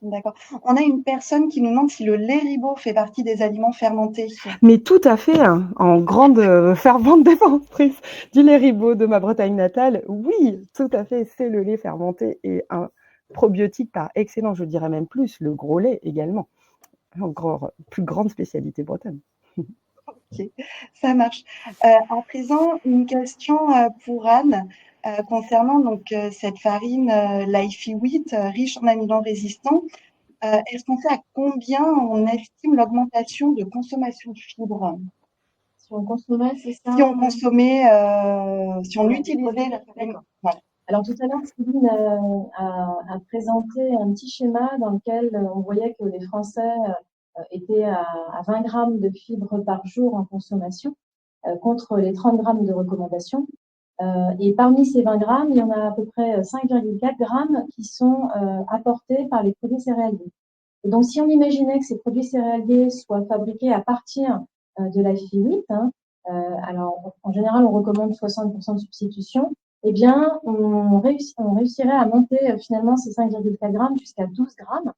D'accord. On a une personne qui nous demande si le lait ribot fait partie des aliments fermentés. Mais tout à fait, en grande fervente défensrice du lait ribot de ma Bretagne natale, oui, tout à fait, c'est le lait fermenté et un probiotique par excellence, je dirais même plus, le gros lait également. Encore plus grande spécialité bretonne. Ok, ça marche. À présent, une question pour Anne concernant donc cette farine Life Wheat riche en amidon résistant. Est-ce qu'on sait à combien on estime l'augmentation de consommation de fibres Si on consommait, c'est ça? si on consommait, si on Ouais, utilisait la farine? d'accord. Voilà. Alors tout à l'heure, Céline a présenté un petit schéma dans lequel on voyait que les Français étaient à 20 grammes de fibres par jour en consommation contre les 30 grammes de recommandation. Et parmi ces 20 grammes, il y en a à peu près 5,4 grammes qui sont apportés par les produits céréaliers. Et donc, si on imaginait que ces produits céréaliers soient fabriqués à partir de la wheat, alors en général, on recommande 60% de substitution, eh bien, on réussirait à monter finalement ces 5,4 grammes jusqu'à 12 grammes,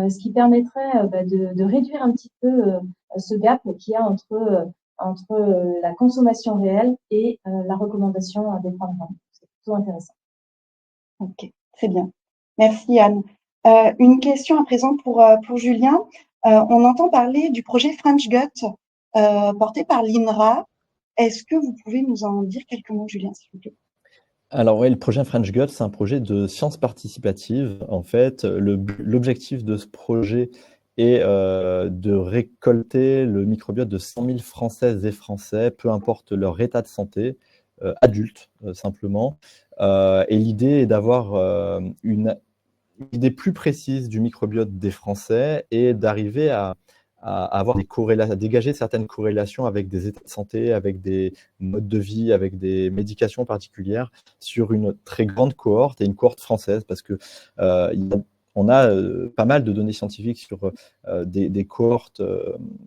ce qui permettrait de réduire un petit peu ce gap qu'il y a entre la consommation réelle et la recommandation des 30 grammes. C'est plutôt intéressant. Ok, très bien. Merci Anne. Une question à présent pour Julien. On entend parler du projet French Gut porté par l'INRA. Est-ce que vous pouvez nous en dire quelques mots, Julien, s'il vous plaît? Alors oui, le projet French Gut, c'est un projet de science participative. En fait, l'objectif de ce projet est de récolter le microbiote de 100 000 Françaises et Français, peu importe leur état de santé, adultes simplement. Et l'idée est d'avoir une idée plus précise du microbiote des Français et d'arriver à avoir à dégager certaines corrélations avec des états de santé, avec des modes de vie, avec des médications particulières sur une très grande cohorte et une cohorte française parce que on a pas mal de données scientifiques sur des cohortes,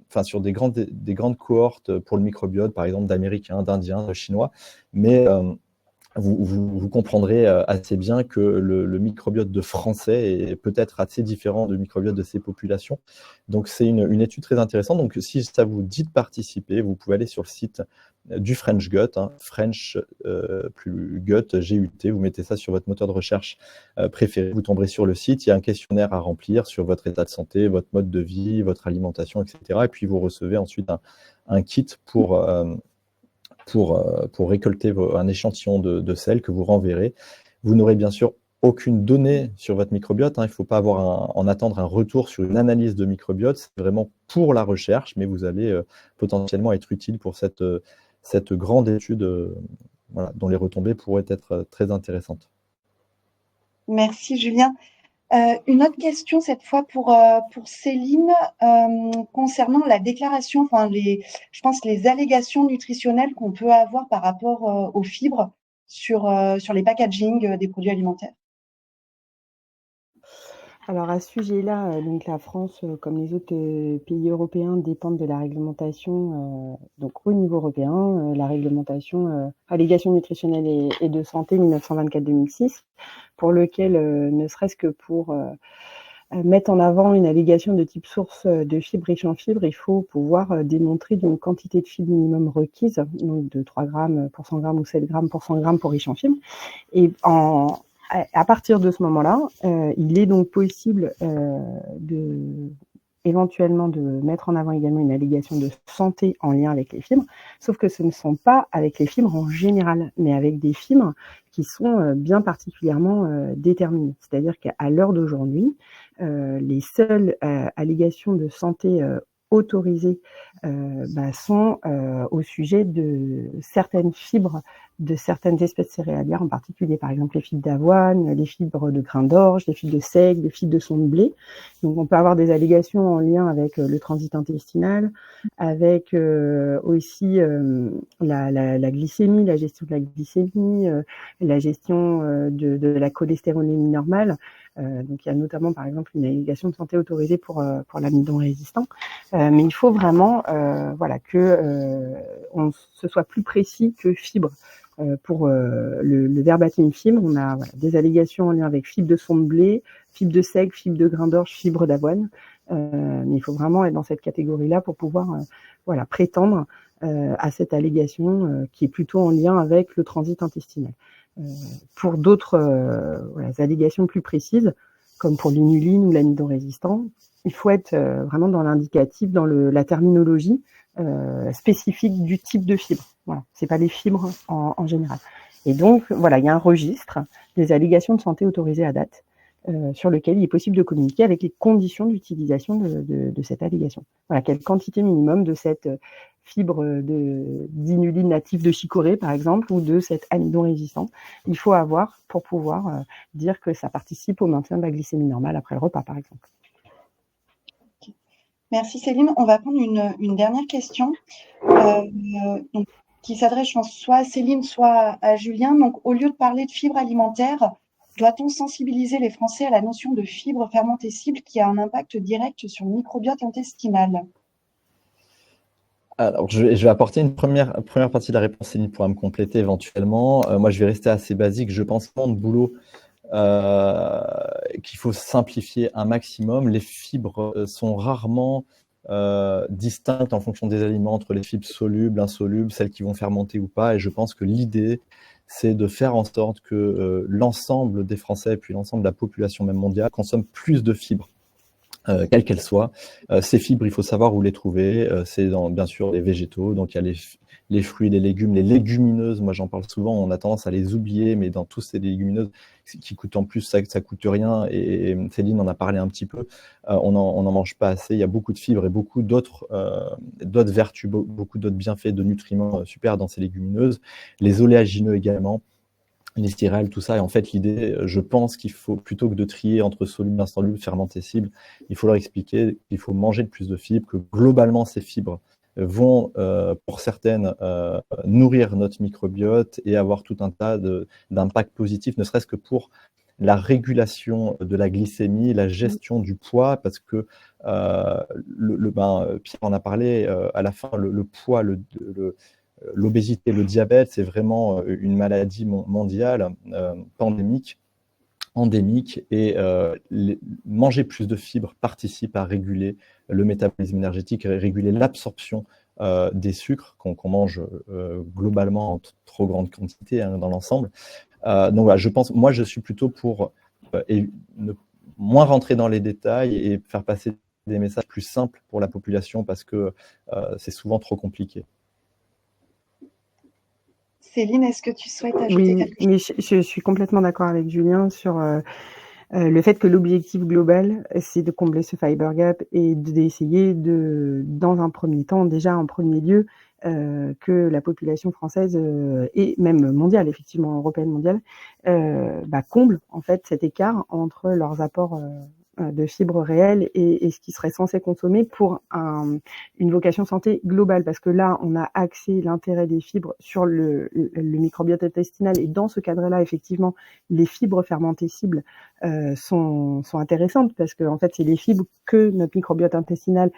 enfin sur des grandes cohortes pour le microbiote, par exemple d'Américains, d'Indiens, de Chinois, mais vous comprendrez assez bien que le microbiote de Français est peut-être assez différent du microbiote de ces populations. Donc, c'est une étude très intéressante. Donc, si ça vous dit de participer, vous pouvez aller sur le site du French Gut, French plus Gut, G-U-T. Vous mettez ça sur votre moteur de recherche préféré. Vous tomberez sur le site. Il y a un questionnaire à remplir sur votre état de santé, votre mode de vie, votre alimentation, etc. Et puis, vous recevez ensuite un kit pour récolter un échantillon de sel que vous renverrez. Vous n'aurez bien sûr aucune donnée sur votre microbiote. Il ne faut pas en attendre un retour sur une analyse de microbiote. C'est vraiment pour la recherche, mais vous allez potentiellement être utile pour cette grande étude voilà, dont les retombées pourraient être très intéressantes. Merci Julien. Une autre question cette fois pour Céline concernant la déclaration, enfin je pense les allégations nutritionnelles qu'on peut avoir par rapport aux fibres sur les packaging des produits alimentaires. Alors à ce sujet-là, donc la France, comme les autres pays européens, dépendent de la réglementation. Donc au niveau européen, la réglementation allégation nutritionnelle et de santé 1924-2006, pour lequel, ne serait-ce que pour mettre en avant une allégation de type source de fibres riches en fibres, il faut pouvoir démontrer d'une quantité de fibres minimum requise, donc de 3 grammes pour 100 grammes ou 7 grammes pour 100 grammes pour riche en fibres. Et à partir de ce moment-là, il est donc possible éventuellement de mettre en avant également une allégation de santé en lien avec les fibres, sauf que ce ne sont pas avec les fibres en général, mais avec des fibres qui sont bien particulièrement déterminées. C'est-à-dire qu'à l'heure d'aujourd'hui, les seules allégations de santé autorisées sont au sujet de certaines fibres de certaines espèces céréalières, en particulier par exemple les fibres d'avoine, les fibres de grains d'orge, les fibres de seigle, les fibres de son de blé. Donc on peut avoir des allégations en lien avec le transit intestinal, avec aussi la glycémie, la gestion de la glycémie, la gestion de la cholestérolémie normale. Donc il y a notamment par exemple une allégation de santé autorisée pour l'amidon résistant. Mais il faut vraiment que ce soit plus précis que fibre. Pour le verbatim fibre, on a des allégations en lien avec fibre de son de blé, fibre de seigle, fibre de grains d'orge, fibre d'avoine. Mais il faut vraiment être dans cette catégorie-là pour pouvoir prétendre à cette allégation qui est plutôt en lien avec le transit intestinal. Pour d'autres allégations plus précises, comme pour l'inuline ou l'amidon résistant, il faut être vraiment dans l'indicatif, dans la terminologie spécifiques du type de fibre. Voilà, c'est pas les fibres en général. Et donc, voilà, il y a un registre des allégations de santé autorisées à date sur lequel il est possible de communiquer avec les conditions d'utilisation de cette allégation. Voilà, quelle quantité minimum de cette fibre d'inuline native de chicorée, par exemple, ou de cet amidon résistant, il faut avoir pour pouvoir dire que ça participe au maintien de la glycémie normale après le repas, par exemple. Merci Céline. On va prendre une dernière question donc, qui s'adresse, je pense, soit à Céline, soit à Julien. Donc, au lieu de parler de fibres alimentaires, doit-on sensibiliser les Français à la notion de fibre fermentescible qui a un impact direct sur le microbiote intestinal? Alors, je vais apporter une première partie de la réponse, Céline pourra me compléter éventuellement. Moi, je vais rester assez basique. Je pense pas de boulot qu'il faut simplifier un maximum. Les fibres sont rarement distinctes en fonction des aliments entre les fibres solubles, insolubles, celles qui vont fermenter ou pas. Et je pense que l'idée, c'est de faire en sorte que l'ensemble des Français, puis l'ensemble de la population même mondiale, consomme plus de fibres. Quelles qu'elles soient. Ces fibres, il faut savoir où les trouver. C'est dans, bien sûr, les végétaux. Donc, il y a les fruits, les légumes, les légumineuses. Moi, j'en parle souvent. On a tendance à les oublier, mais dans tous ces légumineuses qui coûtent en plus, ça coûte rien. Et Céline en a parlé un petit peu. On n'en mange pas assez. Il y a beaucoup de fibres et beaucoup d'autres vertus, beaucoup d'autres bienfaits de nutriments super dans ces légumineuses. Les oléagineux également. Les céréales, tout ça. Et en fait, l'idée, je pense qu'il faut, plutôt que de trier entre soluble, insoluble, fermentescible, il faut leur expliquer qu'il faut manger le plus de fibres, que globalement, ces fibres vont, pour certaines, nourrir notre microbiote et avoir tout un tas d'impacts positifs, ne serait-ce que pour la régulation de la glycémie, la gestion du poids, parce que Pierre en a parlé, à la fin, le poids, l'obésité, le diabète, c'est vraiment une maladie mondiale, pandémique, endémique, et manger plus de fibres participe à réguler le métabolisme énergétique, et réguler l'absorption des sucres qu'on mange globalement en trop grande quantité dans l'ensemble. Donc voilà, moi je suis plutôt pour moins rentrer dans les détails et faire passer des messages plus simples pour la population, parce que c'est souvent trop compliqué. Céline, est-ce que tu souhaites ajouter quelque chose? Oui, mais je suis complètement d'accord avec Julien sur le fait que l'objectif global, c'est de combler ce fiber gap et d'essayer dans un premier temps, déjà en premier lieu, que la population française et même mondiale, effectivement européenne mondiale, comble en fait cet écart entre leurs apports de fibres réelles et ce qui serait censé consommer pour une vocation santé globale, parce que là, on a axé l'intérêt des fibres sur le microbiote intestinal, et dans ce cadre-là, effectivement, les fibres fermentescibles sont intéressantes, parce que en fait, c'est les fibres que notre microbiote intestinal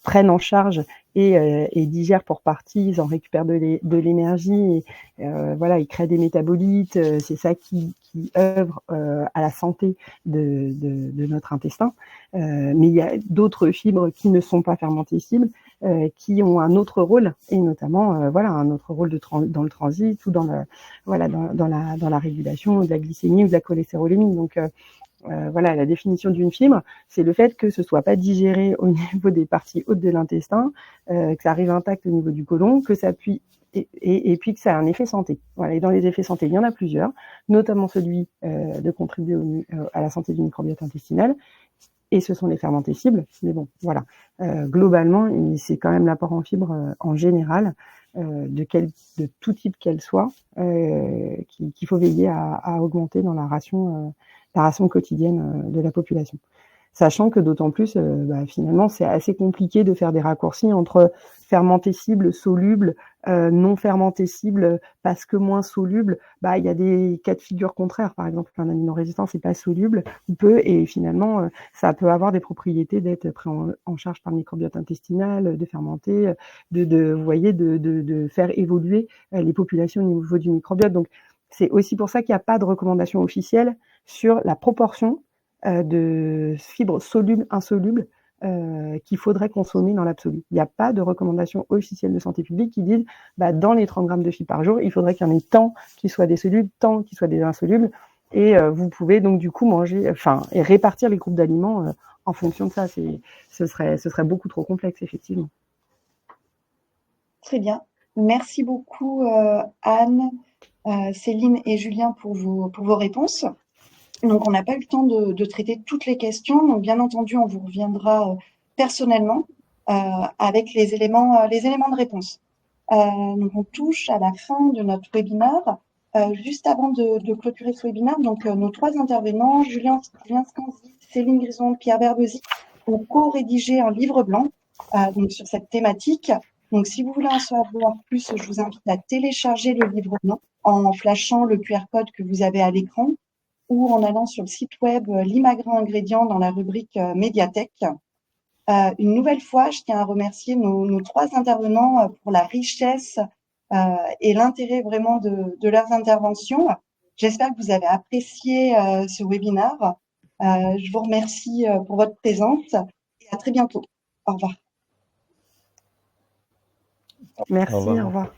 prennent en charge et digèrent pour partie, ils en récupèrent de l'énergie, et voilà, ils créent des métabolites, c'est ça qui œuvre à la santé de notre intestin. Mais il y a d'autres fibres qui ne sont pas fermentescibles, qui ont un autre rôle, et notamment un autre rôle dans le transit ou dans la régulation de la glycémie ou de la cholestérolémie. Donc la définition d'une fibre, c'est le fait que ce soit pas digéré au niveau des parties hautes de l'intestin, que ça arrive intact au niveau du côlon, que ça puis et puis que ça a un effet santé. Voilà. Et dans les effets santé, il y en a plusieurs, notamment celui de contribuer à la santé du microbiote intestinal, et ce sont les fermentescibles. Mais bon, voilà. Globalement, c'est quand même l'apport en fibres en général, de tout type qu'elle soit, qu'il faut veiller à augmenter dans la ration quotidienne de la population. Sachant que d'autant plus, finalement, c'est assez compliqué de faire des raccourcis entre fermentescibles, solubles, non fermentescibles, parce que moins solubles. Il y a des cas de figure contraires. Par exemple, un amidon résistant, c'est pas soluble, ou peu, et finalement, ça peut avoir des propriétés d'être pris en charge par le microbiote intestinal, de fermenter, de faire évoluer les populations au niveau du microbiote. Donc, c'est aussi pour ça qu'il n'y a pas de recommandation officielle sur la proportion de fibres solubles, insolubles, qu'il faudrait consommer dans l'absolu. Il n'y a pas de recommandation officielle de santé publique qui disent dans les 30 grammes de fibres par jour, il faudrait qu'il y en ait tant qui soient des solubles, tant qui soient des insolubles, et vous pouvez donc du coup et répartir les groupes d'aliments en fonction de ça. Ce serait beaucoup trop complexe, effectivement. Très bien. Merci beaucoup, Anne, Céline et Julien pour vos réponses. Donc, on n'a pas eu le temps de traiter toutes les questions. Donc, bien entendu, on vous reviendra personnellement avec les éléments de réponse. Donc, on touche à la fin de notre webinaire. Juste avant de clôturer ce webinaire, donc nos 3 intervenants, Julien Scanzi, Céline Grison, Pierre Berbezi, ont co-rédigé un livre blanc donc sur cette thématique. Donc, si vous voulez en savoir plus, je vous invite à télécharger le livre blanc en flashant le QR code que vous avez à l'écran ou en allant sur le site web Limagrin Ingrédients dans la rubrique médiathèque. Une nouvelle fois, je tiens à remercier nos 3 intervenants pour la richesse et l'intérêt vraiment de leurs interventions. J'espère que vous avez apprécié ce webinaire. Je vous remercie pour votre présence et à très bientôt. Au revoir. Merci, Au revoir. au revoir.